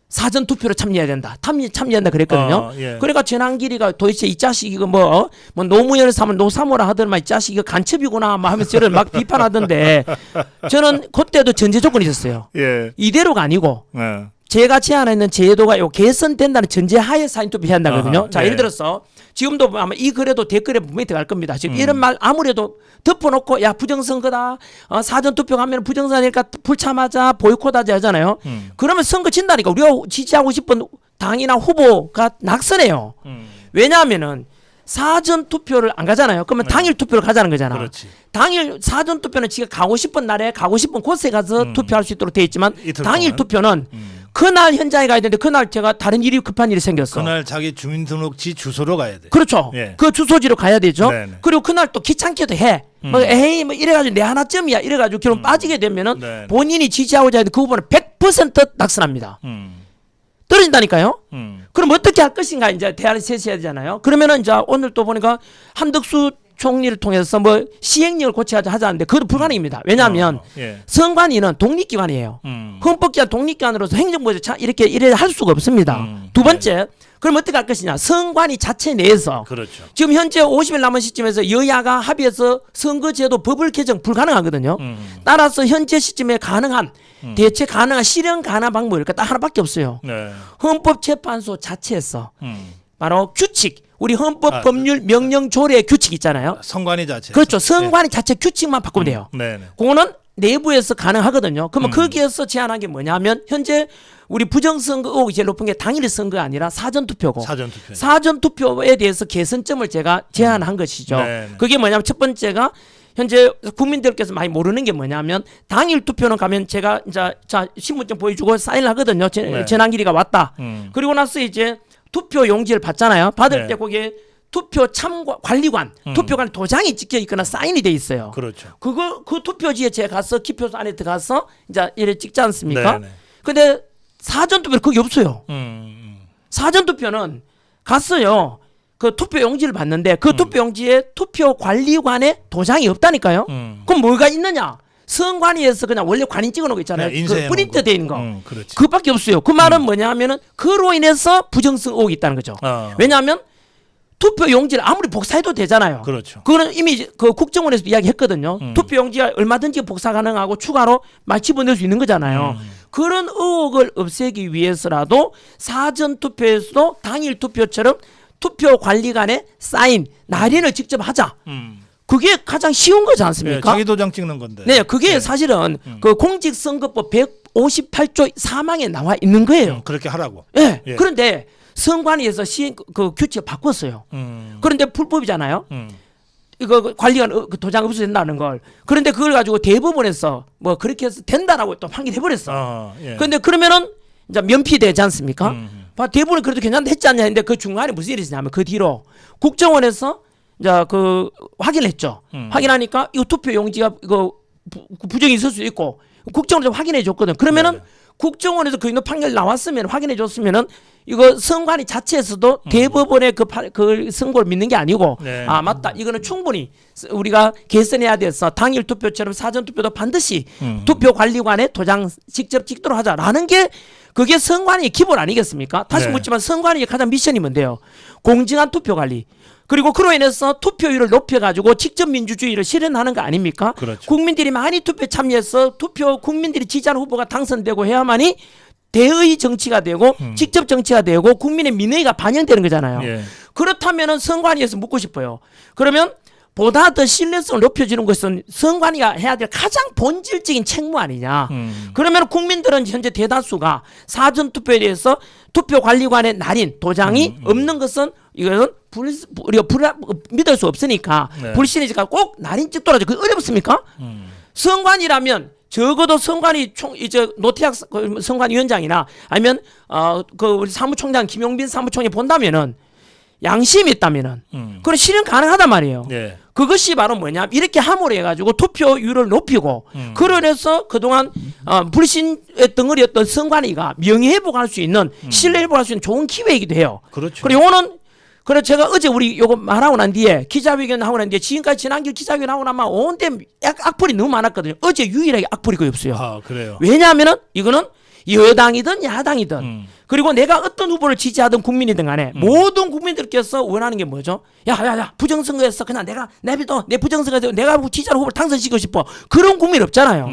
사전 투표로 참여해야 된다. 참여한다 그랬거든요. 예. 그러니까 전한길이가 도대체 이 자식 이거 뭐 노무현을 사면 노사모라 하더만 이 자식 이거 간첩이구나 막 하면서 저를 막 비판하던데 저는 그때도 전제 조건이 있었어요. 예. 이대로가 아니고 네. 제가 제안하는 제도가 요 개선된다는 전제하에 사인 투표 해야 한다거든요. 자, 예. 예를 들어서 지금도 아마 이 글에도 댓글에 분명히 들어갈 겁니다. 지금 이런 말 아무래도 덮어놓고 야 부정선거다. 사전 투표 가면 부정선거니까 불참하자 보이콧하자 하잖아요. 그러면 선거 진다니까 우리가 지지하고 싶은 당이나 후보가 낙선해요. 왜냐하면은 사전 투표를 안 가잖아요. 그러면 당일 투표를 가자는 거잖아. 그렇지. 당일 사전 투표는 지가 가고 싶은 날에 가고 싶은 곳에 가서 투표할 수 있도록 돼 있지만 이틀 당일 동안. 투표는 그날 현장에 가야 되는데 그날 제가 다른 일이 급한 일이 생겼어. 그날 자기 주민등록지 주소로 가야 돼. 그렇죠. 예. 그 주소지로 가야 되죠. 네네. 그리고 그날 또 귀찮게도 해. 뭐 에이 뭐 이래가지고 내 하나쯤이야 이래가지고 결국 빠지게 되면은 네네. 본인이 지지하고자 하는 그 후보는 100% 낙선합니다. 떨어진다니까요. 그럼 어떻게 할 것인가 이제 대안을 제시해야 되잖아요. 그러면은 이제 오늘 또 보니까 한덕수 총리를 통해서 뭐 시행령을 고쳐야 하자는데 그것도 불가능입니다. 왜냐하면 예. 선관위는 독립기관이에요. 헌법기관 독립기관으로서 행정부에서 이래 할 수가 없습니다. 두 번째, 그럼 어떻게 할 것이냐? 선관위 자체 내에서 그렇죠. 지금 현재 50일 남은 시점에서 여야가 합의해서 선거제도 법을 개정 불가능하거든요. 따라서 현재 시점에 가능한 대체 가능한 실현 가능한 방법이 딱 하나밖에 없어요. 네. 헌법재판소 자체에서 바로 규칙, 우리 헌법 아, 법률 명령 조례 규칙 있잖아요. 선관위 자체. 그렇죠. 선관위 자체 규칙만 바꾸면 돼요. 네. 네. 그거는 내부에서 가능하거든요. 그러면 거기에서 제안한 게 뭐냐면 현재 우리 부정선거 의혹이 제일 높은 게 당일 선거가 아니라 사전투표고 사전투표. 사전투표에 대해서 개선점을 제가 제안한 것이죠. 네. 그게 뭐냐면 첫 번째가 현재 국민들께서 많이 모르는 게 뭐냐면 당일 투표는 가면 제가 이제 자 신분증 보여주고 사인을 하거든요. 네. 재난길이가 왔다. 그리고 나서 이제 투표 용지를 받잖아요. 받을 네. 때 거기에 투표 참관 관리관, 투표관 도장이 찍혀 있거나 사인이 돼 있어요. 그렇죠. 그 투표지에 제가 가서 기표소 안에 들어가서 이제 이래 찍지 않습니까? 네. 근데 사전 투표는 거기 없어요. 사전 투표는 갔어요. 그 투표 용지를 봤는데 그 투표 용지에 투표 관리관의 도장이 없다니까요. 그럼 뭐가 있느냐? 선관위에서 그냥 원래 관인 찍어놓은 거 있잖아요. 네, 그 프린트 돼 있는 거. 그렇지. 그밖에 없어요. 그 말은 뭐냐면은 그로 인해서 부정성 의혹이 있다는 거죠. 왜냐하면 투표 용지를 아무리 복사해도 되잖아요. 그렇죠. 그거는 이미 그 국정원에서 이야기했거든요. 투표 용지가 얼마든지 복사 가능하고 추가로 많이 집어넣을 수 있는 거잖아요. 그런 의혹을 없애기 위해서라도 사전 투표에서도 당일 투표처럼 투표 관리관의 사인 날인을 직접 하자. 그게 가장 쉬운 거지 네, 않습니까? 자기 도장 찍는 건데. 네, 그게 사실은 그 공직선거법 158조 4항에 나와 있는 거예요. 그렇게 하라고. 네. 예. 그런데 선관위에서 시행 그 규칙을 바꿨어요. 그런데 불법이잖아요. 이거 관리관 그 도장 없어도 된다는 걸. 그런데 그걸 가지고 대법원에서 뭐 그렇게 해서 된다라고 또 판결해 버렸어. 예. 그런데 그러면은 이제 면피되지 않습니까? 대법원이 그래도 괜찮다 했지 않냐 했는데 그 중간에 무슨 일이 있었냐면 그 뒤로 국정원에서 이제 그 확인을 했죠. 확인하니까 이거 투표 용지가 이거 부정이 있을 수 있고 국정원에서 확인해 줬거든. 그러면은 네. 국정원에서 그 판결 나왔으면 확인해 줬으면은 이거 선관위 자체에서도 대법원의 그 선고를 믿는 게 아니고 네. 아 맞다 이거는 충분히 우리가 개선해야 돼서 당일 투표처럼 사전 투표도 반드시 투표 관리관의 도장 직접 찍도록 하자라는 게 그게 선관위의 기본 아니겠습니까? 다시 네. 묻지만 선관위의 가장 미션이 뭔데요? 공정한 투표 관리. 그리고 그로 인해서 투표율을 높여가지고 직접 민주주의를 실현하는 거 아닙니까? 그렇죠. 국민들이 많이 투표에 참여해서 국민들이 지지하는 후보가 당선되고 해야만이 대의 정치가 되고 직접 정치가 되고 국민의 민의가 반영되는 거잖아요. 예. 그렇다면은 선관위에서 묻고 싶어요. 그러면 보다 더 신뢰성을 높여주는 것은 선관위가 해야 될 가장 본질적인 책무 아니냐. 그러면 국민들은 현재 대다수가 사전투표에 대해서 투표관리관의 날인 도장이 없는 것은 이거는 우리가 믿을 수 없으니까 네. 불신이니까 꼭 날인 찍더라도 그 어렵습니까? 선관위라면 적어도 선관위 이제 노태학 선관위원장이나 아니면 그 우리 사무총장 김용빈 사무총장이 본다면은 양심이 있다면은 그건 실현 가능하단 말이에요. 예. 그것이 바로 뭐냐 이렇게 함으로 해가지고 투표율을 높이고 그러면서 그동안 불신의 덩어리였던 선관위가 명예회복할 수 있는 신뢰회복할 수 있는 좋은 기회이기도 해요. 그렇죠. 그리고 요거는 그래 제가 어제 우리 요거 말하고 난 뒤에 기자회견 하고 난 뒤에 지금까지 지난길 기자회견 하고 나면 온데 악플이 너무 많았거든요. 어제 유일하게 악플이 거의 없어요. 아, 그래요. 왜냐하면은 이거는 여당이든 야당이든 그리고 내가 어떤 후보를 지지하든 국민이든 간에 모든 국민들께서 원하는 게 뭐죠? 야 부정선거에서 그냥 내가 내비둬 내 부정선거에서 내가 지지하는 후보를 당선시키고 싶어 그런 국민 없잖아요.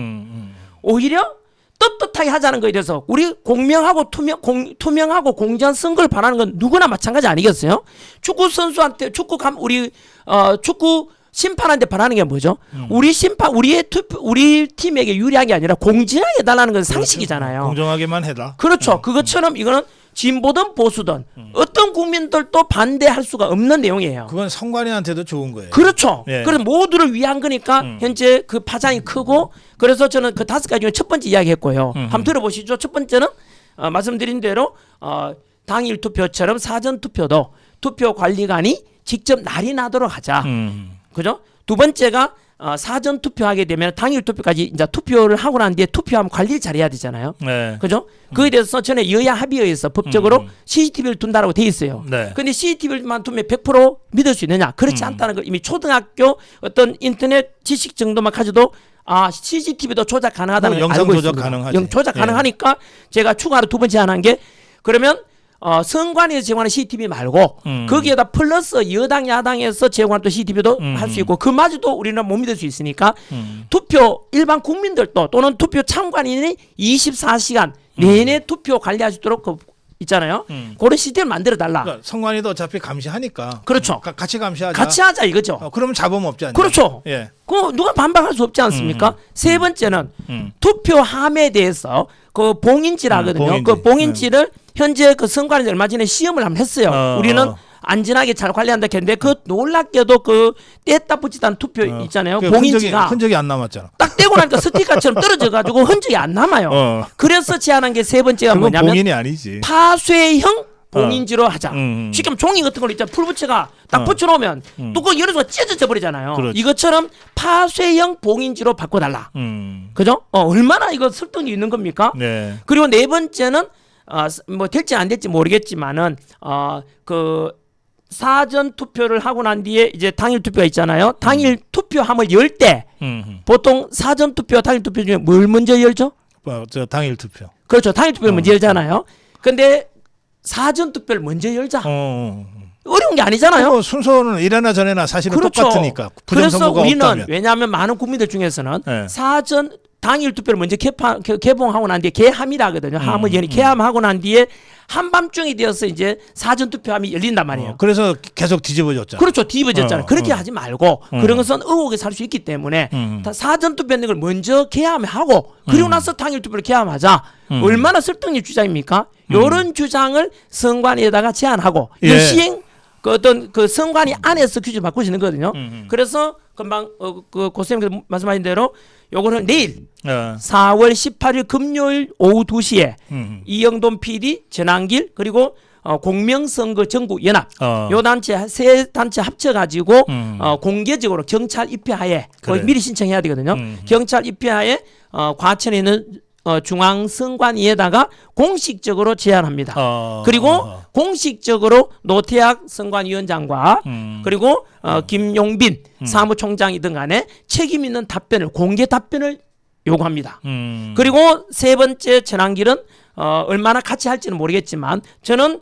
오히려 떳떳하게 하자는 거에 대해서 우리 공명하고 투명하고 공정한 선거를 바라는 건 누구나 마찬가지 아니겠어요? 축구 선수한테 우리 축구 심판한테 바라는 게 뭐죠? 우리 팀에게 유리한 게 아니라 공정하게 해달라는 건 상식이잖아요. 공정하게만 해라. 그렇죠. 그것처럼 이거는 진보든 보수든 어떤 국민들도 반대할 수가 없는 내용이에요. 그건 선관위한테도 좋은 거예요. 그렇죠. 예. 그래서 모두를 위한 거니까 현재 그 파장이 크고 그래서 저는 그 5가지 중에 첫 번째 이야기했고요. 한번 들어보시죠. 첫 번째는 말씀드린 대로 당일 투표처럼 사전 투표도 투표 관리관이 직접 날인하도록 하자. 그죠? 두 번째가 사전 투표하게 되면 당일 투표까지 이제 투표를 하고 난 뒤에 투표하면 관리를 잘해야 되잖아요. 네. 그죠? 그에 대해서 전에 여야 합의회에서 법적으로 CCTV를 둔다라고 돼 있어요. 네. 근데 CCTV만 두면 100% 믿을 수 있느냐? 그렇지 않다는 걸 이미 초등학교 어떤 인터넷 지식 정도만 가져도 CCTV도 조작 가능하다는 걸 영상 알고 조작 있습니다. 가능하지. 조작 예. 가능하니까 제가 추가로 두 번째 하는 게 그러면 선관위에서 제공하는 CCTV 말고 거기에다 플러스 여당 야당에서 제공하는 또 CCTV도 할 수 있고 그마저도 우리는 못 믿을 수 있으니까 투표 일반 국민들도 또는 투표 참관인이 24시간 내내 투표 관리할 수 있도록 있잖아요. 그런 시스템을 만들어 달라. 그러니까 선관위도 어차피 감시하니까. 그렇죠. 같이 감시하자. 같이 하자 이거죠. 그러면 잡음 없지 않냐? 그렇죠. 예. 그 누가 반박할 수 없지 않습니까? 세 번째는 투표함에 대해서 그 봉인지라거든요. 봉인지. 그 봉인지를 현재 그 선관위 얼마 전에 시험을 한번 했어요. 우리는 안전하게 잘 관리한다 했는데 그 놀랍게도 그 뗐다 붙이다는 투표 있잖아요. 그 봉인지가 흔적이 안 남았잖아. 딱 떼고 나니까 스티커처럼 떨어져가지고 흔적이 안 남아요. 그래서 제안한 게 세 번째가 그건 뭐냐면 봉인이 아니지. 파쇄형 봉인지로 하자. 쉽게 말하면 종이 같은 걸 있잖아. 풀붙여가 딱 붙여놓으면 뚜껑 열어서 찢어져 버리잖아요. 그렇지. 이것처럼 파쇄형 봉인지로 바꿔달라. 그죠? 얼마나 이거 설득이 있는 겁니까? 네. 그리고 네 번째는 뭐 될지 안 될지 모르겠지만은 그 사전 투표를 하고 난 뒤에 이제 당일 투표가 있잖아요. 당일 투표함을 열 때 보통 사전 투표, 당일 투표 중에 뭘 먼저 열죠? 저 당일 투표. 그렇죠. 당일 투표를 먼저 열잖아요. 근데 사전 투표를 먼저 열자. 어려운 게 아니잖아요. 뭐 순서는 이래나 저래나 사실은 그렇죠. 똑같으니까. 그래서 부정선거가 우리는 없다면. 왜냐하면 많은 국민들 중에서는 네. 사전 당일 투표를 먼저 개봉하고 난 뒤에 개함이라거든요. 함을 여니 개함하고 난 뒤에 한밤중이 되어서 이제 사전 투표함이 열린단 말이에요. 그래서 계속 뒤집어졌잖아. 그렇죠. 뒤집어졌잖아요. 그렇게 하지 말고 그런 것은 의혹에 살 수 있기 때문에 다 사전 투표하는 걸 먼저 개함하고 그리고 나서 당일 투표를 개함하자. 얼마나 설득력 주장입니까? 이런 주장을 선관위에다가 제안하고 예. 시행 그 어떤 그 선관위 안에서 규정을 바꾸시는 거거든요. 그래서 금방 그 고쌤께서 말씀하신 대로 요거는 내일 4월 18일 금요일 오후 2시에 이영돈 PD, 전한길 그리고 공명선거 전국연합 요 단체 세 단체 합쳐가지고 공개적으로 경찰 입회하에 그래. 미리 신청해야 되거든요. 경찰 입회하에 과천에 있는 중앙선관위에다가 공식적으로 제안합니다. 그리고 공식적으로 노태학 선관위원장과 그리고 김용빈 사무총장이든 간에 책임 있는 답변을 공개 답변을 요구합니다. 그리고 세 번째 전환길은 얼마나 같이 할지는 모르겠지만 저는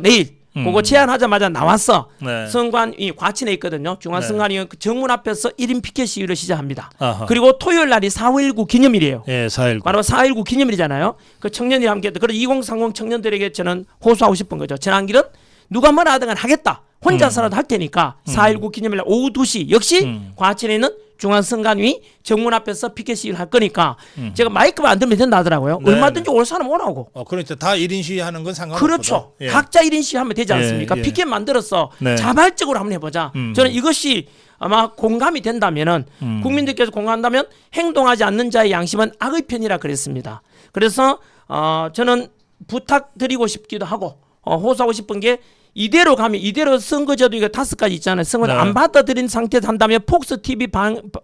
내일 그거 제안하자마자 나왔어. 네. 선관위 과천에 있거든요. 중앙선관위 그 정문 앞에서 1인 피켓 시위를 시작합니다. 아하. 그리고 토요일 날이 4.19 기념일이에요. 예, 4.19. 바로 4.19 기념일이잖아요. 그 청년들이 함께 그래서 2030 청년들에게 저는 호소하고 싶은 거죠. 전환길은 누가 뭐라 하든 하겠다. 혼자서라도 할 테니까 4.19 기념일 오후 2시 역시 과천에 있는 중앙선관위 정문 앞에서 피켓 시위를 할 거니까 제가 마이크만 안 들면 된다 하더라고요. 네, 얼마든지 올 사람 오라고. 그러니까 다 1인 시위하는 건 상관없어. 그렇죠. 예. 각자 1인 시위하면 되지 않습니까? 예. 피켓 만들어서 네. 자발적으로 한번 해보자. 저는 이것이 아마 공감이 된다면은 국민들께서 공감한다면 행동하지 않는 자의 양심은 악의 편이라 그랬습니다. 그래서 저는 부탁드리고 싶기도 하고 호소하고 싶은 게 이대로 가면 이대로 선거제도 이거 5가지 있잖아요. 선거를 네. 안 받아들인 상태에서 한다면 폭스 TV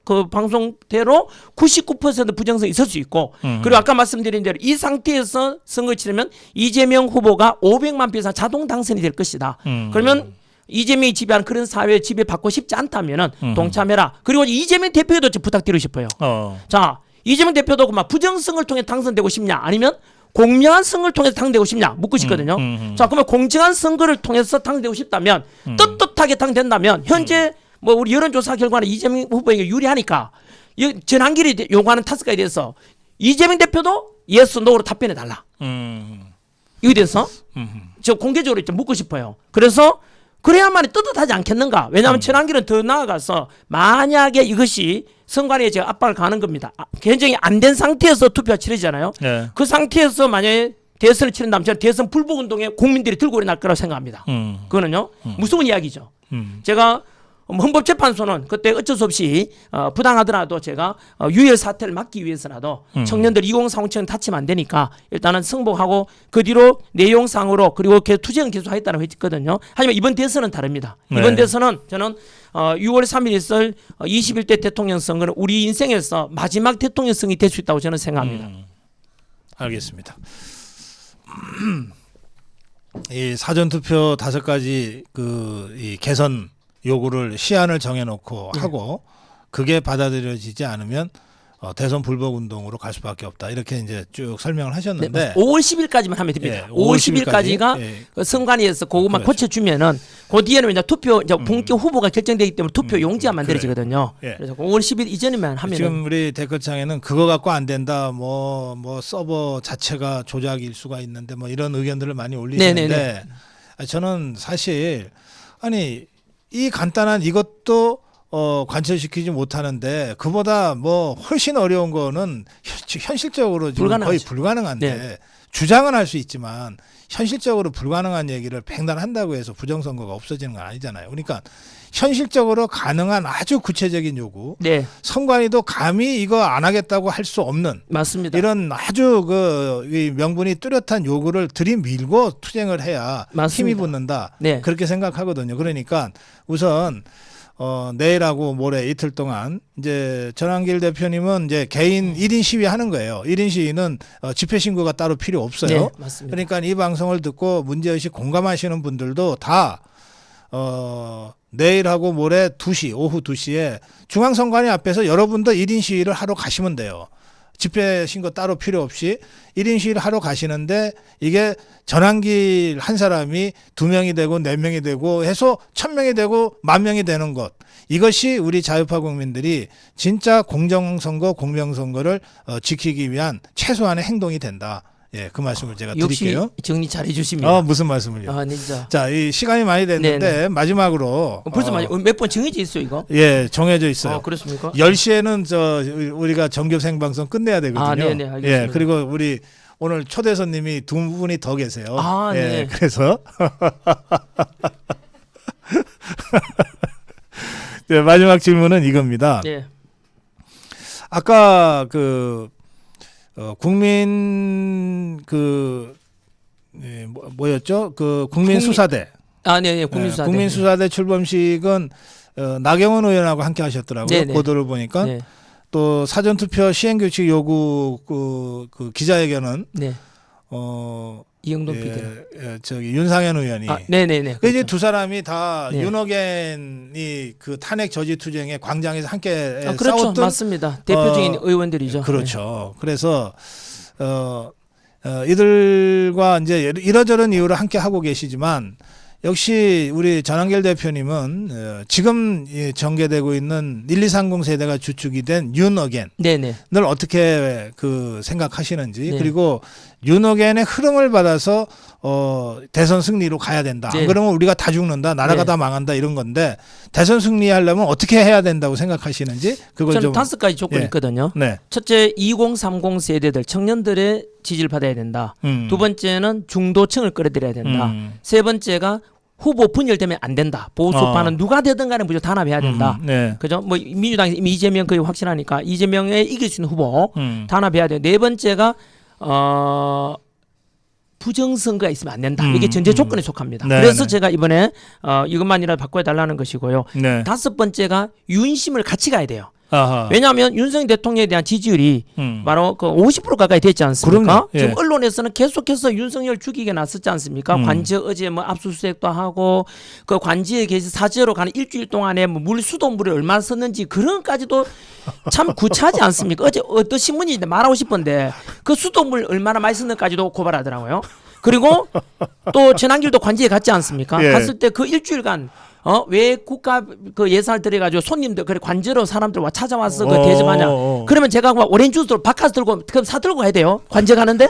그 방송대로 99% 부정성이 있을 수 있고 그리고 아까 말씀드린 대로 이 상태에서 선거를 치르면 이재명 후보가 500만 표 이상 자동 당선이 될 것이다. 그러면 이재명이 지배하는 그런 사회에 지배받고 싶지 않다면은 동참해라. 그리고 이재명 대표에도 좀 부탁드리고 싶어요. 자, 이재명 대표도 막 부정성을 통해 당선되고 싶냐 아니면 공정한 선거를 통해서 당되고 싶냐 묻고 싶거든요. 자, 그러면 공정한 선거를 통해서 당되고 싶다면 떳떳하게 당된다면 현재 뭐 우리 여론조사 결과는 이재명 후보에게 유리하니까 전환길이 요구하는 5가지에 대해서 이재명 대표도 예스 노로 답변해 달라. 이거에 대해서 저 공개적으로 좀 묻고 싶어요. 그래서 그래야만이 떳떳하지 않겠는가? 왜냐하면 전환길은 더 나아가서 만약에 이것이 선관위에 제가 압박을 가는 겁니다. 개정이 안 된 상태에서 투표가 치러지잖아요. 네. 그 상태에서 만약에 대선을 치른다면 저는 대선 불복운동에 국민들이 들고 일어날 거라고 생각합니다. 그거는요. 무서운 이야기죠. 제가 헌법재판소는 그때 어쩔 수 없이 부당하더라도 제가 유혈 사태를 막기 위해서라도 청년들 2040 청년 다치면 안 되니까 일단은 승복하고 그 뒤로 내용상으로 그리고 투쟁은 계속 하겠다고 했거든요. 하지만 이번 대선은 다릅니다. 네. 이번 대선은 저는 6월 3일 있을 21대 대통령 선거는 우리 인생에서 마지막 대통령 선거이 될 수 있다고 저는 생각합니다. 알겠습니다. 이 사전투표 5가지 이 개선 요구를 시한을 정해놓고 하고 그게 받아들여지지 않으면 대선 불복 운동으로 갈 수밖에 없다. 이렇게 이제 쭉 설명을 하셨는데 5월 10일까지만 하면 됩니다. 예, 5월 10일까지가 예. 선관위에서 그것만 그렇죠. 고쳐주면은 그 뒤에는 이제 투표 이제 본격 후보가 결정되기 때문에 투표 용지가 만들어지거든요. 예. 그래서 5월 10일 이전이면 하면은 지금 우리 댓글창에는 그거 갖고 안 된다. 뭐 서버 자체가 조작일 수가 있는데 뭐 이런 의견들을 많이 올리시는데 네네네. 저는 사실 아니 이 간단한 이것도 관철시키지 못하는데 그보다 뭐 훨씬 어려운 거는 현실적으로 지금 거의 불가능하죠. 불가능한데 네. 주장은 할 수 있지만 현실적으로 불가능한 얘기를 백날한다고 해서 부정선거가 없어지는 건 아니잖아요. 그러니까 현실적으로 가능한 아주 구체적인 요구, 네, 선관위도 감히 이거 안 하겠다고 할 수 없는 맞습니다. 이런 아주 이 명분이 뚜렷한 요구를 들이밀고 투쟁을 해야 맞습니다. 힘이 붙는다. 네. 그렇게 생각하거든요. 그러니까 우선 내일하고 모레 이틀 동안 이제 전한길 대표님은 이제 개인 1인 시위 하는 거예요. 1인 시위는 집회 신고가 따로 필요 없어요. 네, 맞습니다. 그러니까 이 방송을 듣고 문제의식 공감하시는 분들도 다 내일하고 모레 2시, 오후 2시에 중앙선관위 앞에서 여러분도 1인 시위를 하러 가시면 돼요. 집회 신고 따로 필요 없이 1인 시위를 하러 가시는데 이게 전한길 한 사람이 2명이 되고 4명이 되고 해서 1000명이 되고 10,000명이 되는 것. 이것이 우리 자유파 국민들이 진짜 공정선거, 공명선거를 지키기 위한 최소한의 행동이 된다. 예, 그 말씀을 제가 역시 드릴게요. 정리 잘 해주십니다. 무슨 말씀을요? 아, 네, 진짜. 자, 이 시간이 많이 됐는데 네네. 마지막으로 벌써 몇 번 정해져 있어요, 이거? 예, 정해져 있어요. 그렇습니까? 10시에는 우리가 정규 생방송 끝내야 되거든요. 아, 네네, 알겠습니다. 예, 그리고 우리 오늘 초대 손님이 2분이 더 계세요. 아, 예, 네. 그래서 네, 마지막 질문은 이겁니다. 네. 아까 국민 뭐였죠? 국민 수사대. 아, 네, 네, 국민수사. 국민수사대 출범식은 나경원 의원하고 함께 하셨더라고요. 네네. 보도를 보니까. 네, 또 사전투표 시행규칙 요구 그 기자회견은 네. 이영돈 예, PD. 저기 윤상현 의원이. 아, 네, 네, 네. 그 이제 두 사람이 다 네. 윤호겐이 그 탄핵 저지 투쟁에 광장에서 함께 그렇죠, 싸웠던 맞습니다. 대표적인 의원들이죠. 그렇죠. 그래서 이들과 이제 이러저런 이유로 함께 하고 계시지만 역시 우리 전한길 대표님은 지금 전개되고 있는 1230 세대가 주축이 된 윤어겐을 네, 네. 어떻게 생각하시는지 네. 그리고 윤어겐의 흐름을 받아서 대선 승리로 가야 된다. 네. 안 그러면 우리가 다 죽는다. 나라가 네. 다 망한다 이런 건데 대선 승리하려면 어떻게 해야 된다고 생각하시는지 그걸 저는 좀 5가지 조건이 예. 있거든요. 네. 첫째, 2030 세대들 청년들의 지지를 받아야 된다. 두 번째는 중도층을 끌어들여야 된다. 세 번째가 후보 분열되면 안 된다. 보수파는 누가 되든 간에 무조건 단합해야 된다. 네. 그죠? 뭐 민주당이 이미 이재명 거의 확실하니까 이재명에 이길 수 있는 후보 단합해야 돼요. 네 번째가 부정선거가 있으면 안 된다. 이게 전제 조건에 속합니다. 네, 그래서 네. 제가 이번에 이것만이라도 바꿔달라는 것이고요. 네. 5번째가 윤심을 같이 가야 돼요. 아하. 왜냐하면 윤석열 대통령에 대한 지지율이 음. 바로 50% 가까이 됐지 않습니까? 그럼요. 예. 지금 언론에서는 계속해서 윤석열 죽이게 나섰지 않습니까? 관저 어제 뭐 압수수색도 하고 그 관저에 계신 사저로 가는 일주일 동안에 뭐 수돗물을 얼마나 썼는지 그런까지도 참 구차하지 않습니까? 어제 어떤 신문인데 말하고 싶은데 그 수돗물 얼마나 많이 썼는지까지도 고발하더라고요. 그리고 또 전한길도 관저에 갔지 않습니까? 예. 갔을 때 그 일주일간 왜 국가 그 예산을 들여가지고 손님들 그래 관저로 사람들 와 찾아와서 그 대접하냐? 그러면 제가 막 오렌지 주스 바카스 들고 그럼 사 들고 가야 돼요. 관저 가는데,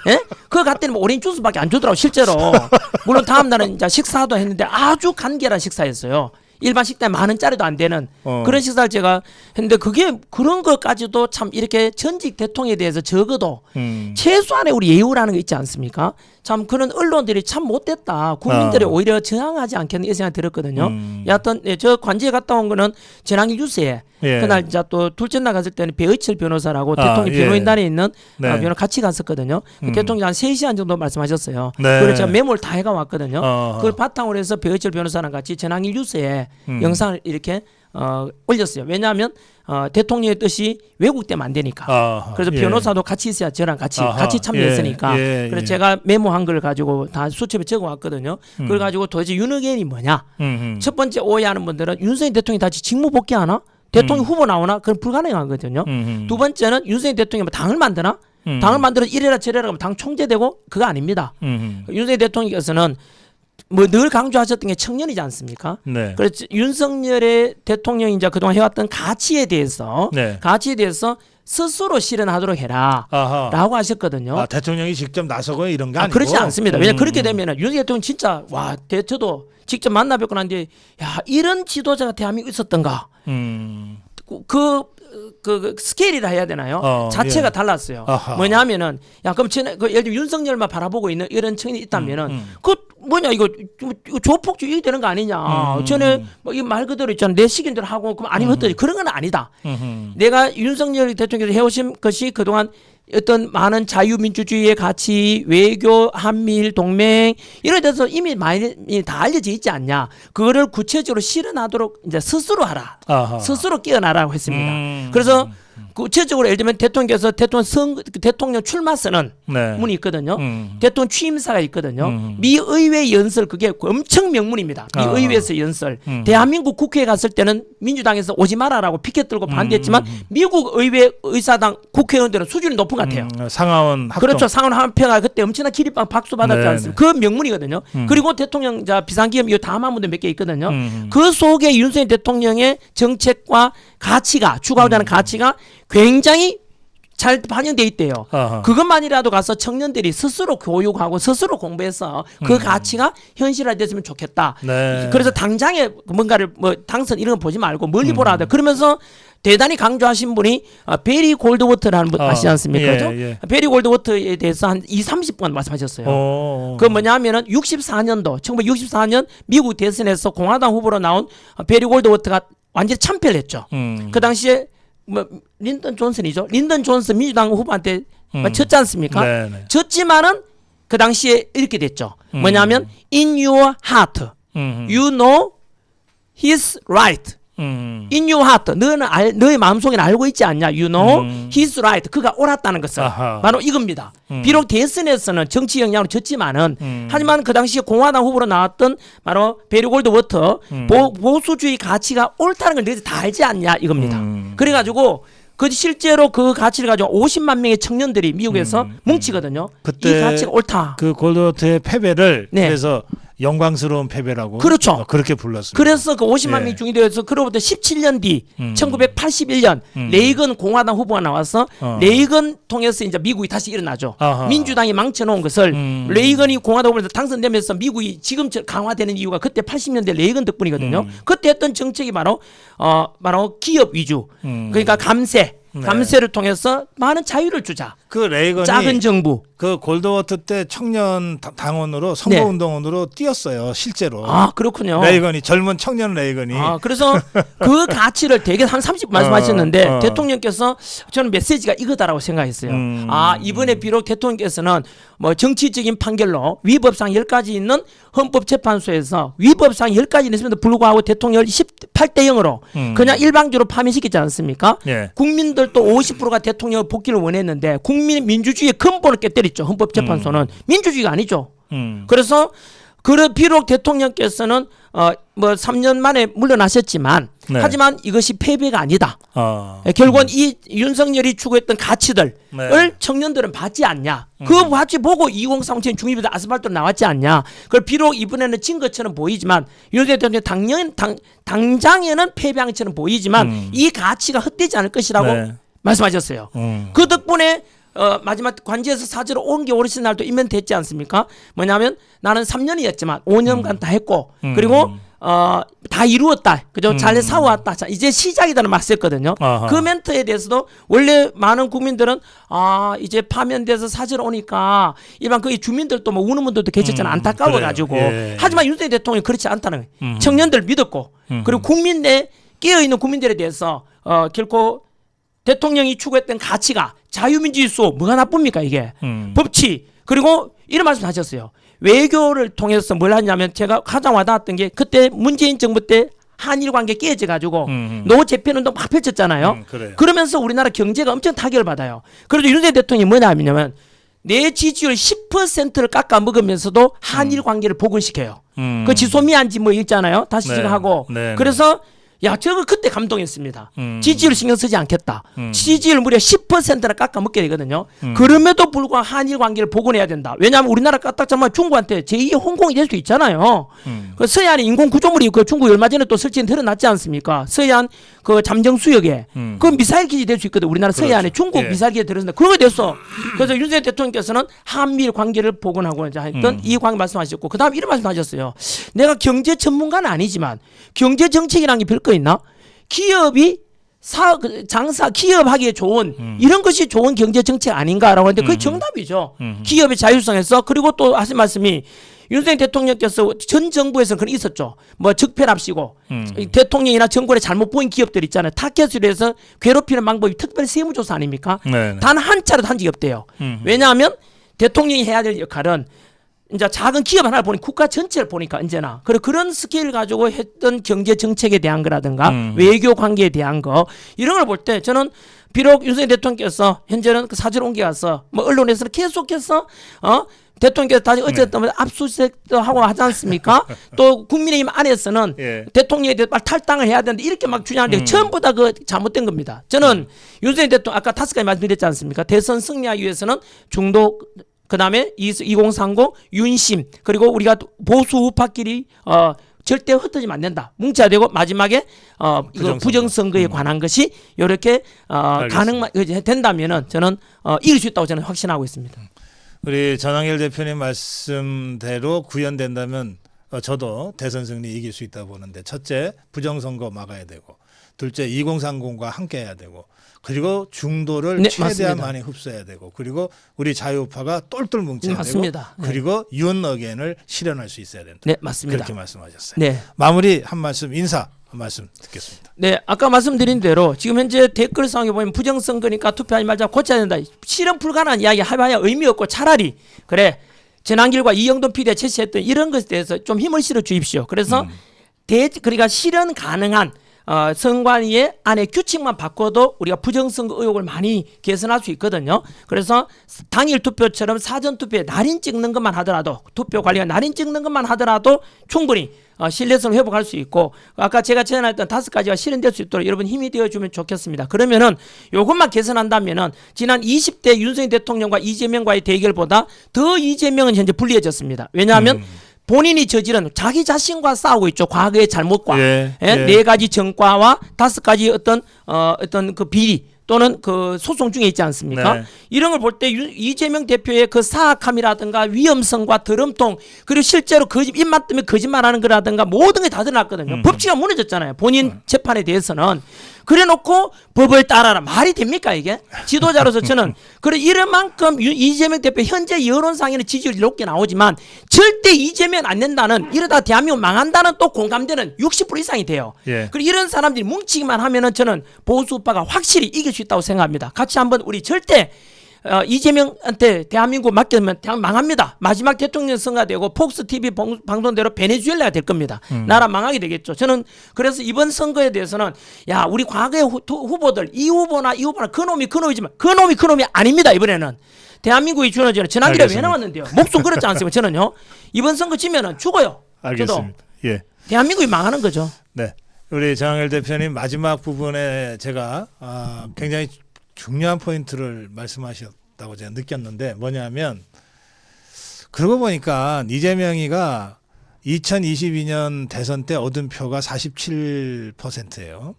예? 그거 갔더니 뭐 오렌지 주스밖에 안 주더라고 실제로. 물론 다음 날은 이제 식사도 했는데 아주 간결한 식사였어요. 일반 식당에 10,000원짜리도 안 되는 그런 식사를 제가 했는데 그게 그런 것까지도 참 이렇게 전직 대통령에 대해서 적어도 최소한의 우리 예우라는 거 있지 않습니까? 참 그런 언론들이 참 못됐다. 국민들이 오히려 저항하지 않겠는 이 생각이 들었거든요. 여하튼 저 관저에 갔다 온 거는 전한길 뉴스에 예. 그날 이제 또 둘째 날 갔을 때는 배의철 변호사라고 대통령 예. 변호인단에 있는 네. 변호 같이 갔었거든요. 그 대통령이 한 3시간 정도 말씀하셨어요. 네. 그래서 제가 메모를 다 해가 왔거든요. 어허. 그걸 바탕으로 해서 배의철 변호사랑 같이 전한길 뉴스에 영상을 이렇게 올렸어요. 왜냐하면 대통령의 뜻이 왜곡되면 안 되니까. 그래서 변호사도 같이 있어야 저랑 같이 참여했으니까. 그래서 제가 메모한 걸 가지고 다 수첩에 적어왔거든요. 그걸 가지고 도대체 윤핵관이 뭐냐. 첫 번째 오해하는 분들은 윤석열 대통령이 다시 직무 복귀하나? 대통령 후보 나오나? 그건 불가능하거든요. 두 번째는 윤석열 대통령이 뭐 당을 만드나? 당을 만들어 이래라 저래라 하면 당 총재되고 그거 아닙니다. 윤석열 대통령께서는 뭐 늘 강조하셨던 게 청년이지 않습니까? 네. 그래서 윤석열의 대통령이 이제 그동안 해왔던 가치에 대해서 스스로 실현하도록 해라라고 하셨거든요. 대통령이 직접 나서고 이런 게 아니고 그렇지 않습니다. 왜냐 그렇게 되면은 윤석열 대통령 진짜 와 저도 직접 만나 뵙고 난뒤에 야 이런 지도자가 대한민국에 있었던가. 그 스케일이라 해야 되나요? 자체가 달랐어요. 뭐냐면은 야 그럼 예를 들면 윤석열만 바라보고 있는 이런 청년이 있다면은 그 뭐냐 이거 조폭주의 되는 거 아니냐. 전에 뭐 이 말 그대로 있잖아. 내 시킨대로 하고 그럼 아니면 어떠지? 그런 건 아니다. 내가 윤석열 대통령께서 해오신 것이 그동안 어떤 많은 자유민주주의의 가치, 외교, 한미일 동맹 이런 데서 이미 많이 다 알려져 있지 않냐. 그거를 구체적으로 실현하도록 이제 스스로 하라. 스스로 깨어나라고 했습니다. 그래서 구체적으로 예를 들면 대통령께서 대통령 출마선언 문이 있거든요. 대통령 취임사가 있거든요. 미 의회 연설 그게 엄청 명문입니다. 미 의회에서 연설. 대한민국 국회에 갔을 때는 민주당에서 오지 마라라고 피켓 들고 반대했지만 미국 의회 의사당 국회의원들은 수준이 높은 것 같아요. 상하원 합동. 그렇죠. 상하원 합회가 그때 엄청난 기립박 박수 받았지 않습니까? 그 명문이거든요. 그리고 대통령 비상기업 이 다음 한 분도 몇 개 있거든요. 그 속에 윤석열 대통령의 정책과 가치가 추구하고자 하는 가치가 굉장히 잘 반영돼 있대요. 그것만이라도 가서 청년들이 스스로 교육하고 스스로 공부해서 그 가치가 현실화됐으면 좋겠다. 그래서 당장에 뭔가를 뭐 당선 이런 거 보지 말고 멀리 보라 하다. 그러면서 대단히 강조하신 분이 베리 골드워터라는 분 아시지 않습니까? 베리 골드워터에 대해서 한 20-30분 말씀하셨어요. 그 뭐냐면은 1964년 미국 대선에서 공화당 후보로 나온 베리 골드워터가 완전히 참패를 했죠. 그 당시에 뭐 린던 존슨이죠. 린던 존슨 민주당 후보한테 졌지 않습니까? 졌지만은 그 당시에 이렇게 됐죠. 뭐냐면 in your heart, you know he's right. In your heart, 너는 너의 마음속에는 알고 있지 않냐? You know he's right. 그가 옳았다는 것을 바로 이겁니다. 비록 대선에서는 정치 영향으로 졌지만은 하지만 그 당시에 공화당 후보로 나왔던 바로 베리 골드워터 보수주의 가치가 옳다는 걸 너희들 다 알지 않냐 이겁니다. 그래가지고 실제로 그 가치를 가지고 50만 명의 청년들이 미국에서 뭉치거든요. 그때 이 가치가 옳다. 그 골드워터의 패배를 그래서 영광스러운 패배라고 그렇죠. 그렇게 불렀습니다. 그래서 그 50만 명이 중위되어서 그로부터 17년 뒤 1981년 레이건 공화당 후보가 나와서 레이건 통해서 이제 미국이 다시 일어나죠. 민주당이 망쳐놓은 것을 레이건이 공화당 후보에서 당선되면서 미국이 지금처럼 강화되는 이유가 그때 80년대 레이건 덕분이거든요. 그때 했던 정책이 바로 기업 위주. 그러니까 감세를 통해서 많은 자유를 주자. 그 레이건이 작은 정부. 그 골드워터 때 청년 당원으로 선거운동원으로 뛰었어요. 실제로. 그렇군요. 레이건이 젊은 청년 레이건이. 그래서 그 가치를 되게 한 30분 말씀하셨는데 대통령께서 저는 메시지가 이거다라고 생각했어요. 이번에 비록 대통령께서는 뭐 정치적인 판결로 위법상 10가지 있는 헌법재판소에서 위법상 10가지 있음에도 불구하고 대통령을 18대 0으로 그냥 일방적으로 파면시키지 않습니까? 국민들도 50%가 대통령 복귀를 원했는데 국민 민주주의의 근본을 깨뜨렸죠. 헌법재판소는 민주주의가 아니죠. 그래서 비록 대통령께서는 뭐 3년 만에 물러나셨지만 하지만 이것이 패배가 아니다. 결국은 이 윤석열이 추구했던 가치들을 청년들은 받지 않냐. 그 가치 보고 2037 중립에서 아스팔트로 나왔지 않냐. 그걸 비록 이번에는 진 것처럼 보이지만 윤석열 대통령 당장에는 패배한 것처럼 보이지만 이 가치가 헛되지 않을 것이라고 말씀하셨어요. 그 덕분에 마지막 관제에서 사저로 옮겨 오르신 날도 임명됐지 않습니까? 뭐냐면 나는 3년이었지만 5년간 다 했고 그리고 다 이루었다. 그죠? 잘 싸워왔다. 자, 이제 시작이다는 말씀했거든요. 그 멘트에 대해서도 원래 많은 국민들은 이제 파면돼서 사저로 오니까 일반 그 주민들도 뭐 우는 분들도 계셨잖아요. 안타까워가지고. 하지만 윤석열 대통령이 그렇지 않다는 거예요. 청년들 믿었고 그리고 국민 내 깨어있는 국민들에 대해서 결코 대통령이 추구했던 가치가 자유민주주의 속 뭐가 나쁩니까 이게 법치 그리고 이런 말씀 하셨어요. 외교를 통해서 뭘 하냐면 제가 가장 와닿았던 게 그때 문재인 정부 때 한일 관계 깨져 가지고 노 재편 운동 막 펼쳤잖아요. 그래요. 그러면서 우리나라 경제가 엄청 타격을 받아요. 그래도 윤석열 대통령이 뭐냐 하냐면 내 지지율 10%를 깎아 먹으면서도 한일 관계를 복원시켜요. 그 지소미안지 뭐 있잖아요. 다시 네. 지금 하고. 네. 그래서 야 저거 그때 감동했습니다. 지지율 신경 쓰지 않겠다. 지지율 무려 10%나 깎아 먹게 되거든요. 그럼에도 불구하고 한일 관계를 복원해야 된다. 왜냐하면 우리나라 까딱하면 중국한테 제2의 홍콩이 될 수 있잖아요. 그 서해안에 인공 구조물이 그 중국 얼마 전에 또 설치는 드러났지 않습니까? 서해안 그 잠정 수역에 그 미사일 기지 될 수 있거든. 우리나라 서해안에 중국 예. 미사일 기지 들어선다. 그런 거 됐어. 그래서 윤석열 대통령께서는 한미일 관계를 복원하고 이제 했던 이 관계 말씀하셨고 그다음 이런 말씀하셨어요. 내가 경제 전문가는 아니지만 경제 정책이라는 게 별거 있나? 기업이 장사 기업하기에 좋은 이런 것이 좋은 경제 정책 아닌가라고 하는데 그게 정답이죠. 기업의 자율성에서 그리고 또 하신 말씀이 윤석열 대통령께서 전 정부에서 그런 있었죠. 뭐 적폐랍시고 대통령이나 정권에 잘못 보인 기업들 있잖아요. 타켓으로 해서 괴롭히는 방법이 특별 세무조사 아닙니까? 네. 단 한 차례도 한 적이 없대요. 왜냐하면 대통령이 해야 될 역할은 이제 작은 기업 하나를 보니 국가 전체를 보니까 언제나 그런 스케일을 가지고 했던 경제 정책에 대한 거라든가 외교 관계에 대한 거 이런 걸 볼 때 저는 비록 윤석열 대통령께서 현재는 그 사주를 옮겨가서 뭐 언론에서는 계속해서 대통령께서 다시 어쨌든 압수수색도 하고 하지 않습니까? 또 국민의힘 안에서는 예. 대통령에 대해 탈당을 해야 되는데 이렇게 막 주장하는데 전부 다 그 잘못된 겁니다. 저는 윤석열 대통령 아까 5가지 말씀드렸지 않습니까? 대선 승리하기 위해서는 중도 그다음에 2030 윤심 그리고 우리가 보수 우파끼리 절대 흩어지면 안 된다. 뭉쳐야 되고 마지막에 이거 부정선거에 관한 것이 이렇게 가능만 된다면은 저는 이길 수 있다고 저는 확신하고 있습니다. 우리 전황일 대표님 말씀대로 구현된다면 저도 대선 승리 이길 수 있다고 보는데 첫째 부정선거 막아야 되고 둘째 2030과 함께해야 되고 그리고 중도를 네, 최대한 맞습니다. 많이 흡수해야 되고 그리고 우리 자유파가 똘똘 뭉쳐야 맞습니다. 되고 그리고 유언 어겐을 실현할 수 있어야 된다. 네, 맞습니다. 그렇게 말씀하셨어요. 네. 마무리 한 말씀 인사 한 말씀 듣겠습니다. 네, 아까 말씀드린 대로 지금 현재 댓글 상에 보면 부정선거니까 투표하지 말자 고쳐야 된다. 실현 불가능한 이야기 해봐야 의미 없고 차라리 그래 전한길과 이영돈 PD가 제시했던 이런 것에 대해서 좀 힘을 실어 주십시오. 그래서 그러니까 실현 가능한 선관위의 안에 규칙만 바꿔도 우리가 부정선거 의혹을 많이 개선할 수 있거든요. 그래서 당일 투표처럼 사전 투표에 날인 찍는 것만 하더라도 투표 관리가 날인 찍는 것만 하더라도 충분히 신뢰성을 회복할 수 있고 아까 제가 제안했던 5가지가 실현될 수 있도록 여러분 힘이 되어주면 좋겠습니다. 그러면은 이것만 개선한다면은 지난 20대 윤석열 대통령과 이재명과의 대결보다 더 이재명은 현재 불리해졌습니다. 왜냐하면 본인이 저지른 자기 자신과 싸우고 있죠. 과거의 잘못과 예. 4가지 정과와 5가지 어떤 그 비리 또는 그 소송 중에 있지 않습니까? 네. 이런 걸 볼 때 이재명 대표의 그 사악함이라든가 위험성과 더럼통 그리고 실제로 입맛 때문에 거짓말하는 거라든가 모든 게 다 드러났거든요. 법치가 무너졌잖아요. 본인 재판에 대해서는. 그래놓고 법을 따라라 말이 됩니까 이게? 지도자로서 저는 그래 이런 만큼 이재명 대표 현재 여론상에는 지지율이 높게 나오지만 절대 이재명 안 된다는 이러다 대한민국 망한다는 또 공감되는 60% 이상이 돼요. 예. 그리고 이런 사람들이 뭉치기만 하면은 저는 보수파가 확실히 이길 수 있다고 생각합니다. 같이 한번 우리 절대 이재명한테 대한민국 맡기면 망합니다. 마지막 대통령 선거가 되고 폭스 TV 방송대로 베네수엘라가 될 겁니다. 나라 망하게 되겠죠. 저는 그래서 이번 선거에 대해서는 야 우리 과거의 후보들 이 후보나 그놈이지만 그놈이 아닙니다. 이번에는 대한민국이 주어지는 전환기를 왜 나왔는데요. 목숨 걸었지 않습니까? 저는요 이번 선거 지면은 죽어요. 알겠습니다. 예. 대한민국이 망하는 거죠. 네. 우리 전황일 대표님 마지막 부분에 제가 굉장히 중요한 포인트를 말씀하셨다고 제가 느꼈는데 뭐냐면 그러고 보니까 이재명이가 2022년 대선 때 얻은 표가 47%예요.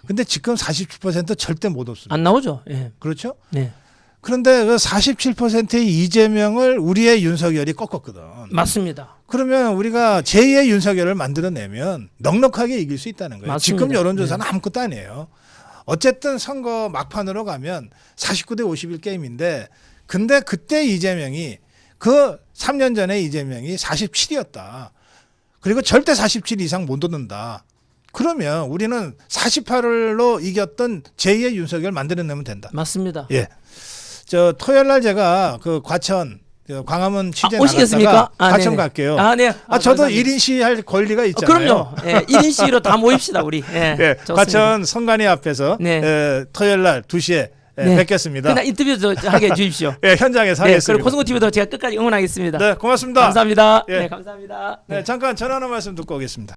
근데 지금 47% 절대 못 얻습니다. 안 나오죠. 예. 그렇죠? 네. 그런데 그 47%의 이재명을 우리의 윤석열이 꺾었거든. 맞습니다. 그러면 우리가 제2의 윤석열을 만들어내면 넉넉하게 이길 수 있다는 거예요. 맞습니다. 지금 여론조사는 아무것도 아니에요. 어쨌든 선거 막판으로 가면 49대 51 게임인데 근데 그때 이재명이 그 3년 전에 이재명이 47이었다. 그리고 절대 47 이상 못 얻는다. 그러면 우리는 48로 이겼던 제2의 윤석열 만들어내면 된다. 맞습니다. 예. 저 토요일 날 제가 그 과천 광화문 취재 오시겠습니까? 나갔다가 가천 네네. 갈게요. 네. 저도 감사합니다. 1인 시할 권리가 있잖아요. 그럼요. 예, 1인 시위로 다 모입시다 우리. 예, 예, 좋습니다. 과천 선관위 앞에서 네. 토요일 날 2시에 네. 뵙겠습니다. 그날 인터뷰 하게 해주십시오. 예, 현장에서 네, 하겠습니다. 그리고 코스모 TV도 제가 끝까지 응원하겠습니다. 네, 고맙습니다. 감사합니다. 예. 네, 감사합니다. 네, 잠깐 전화 하나 말씀 듣고 오겠습니다.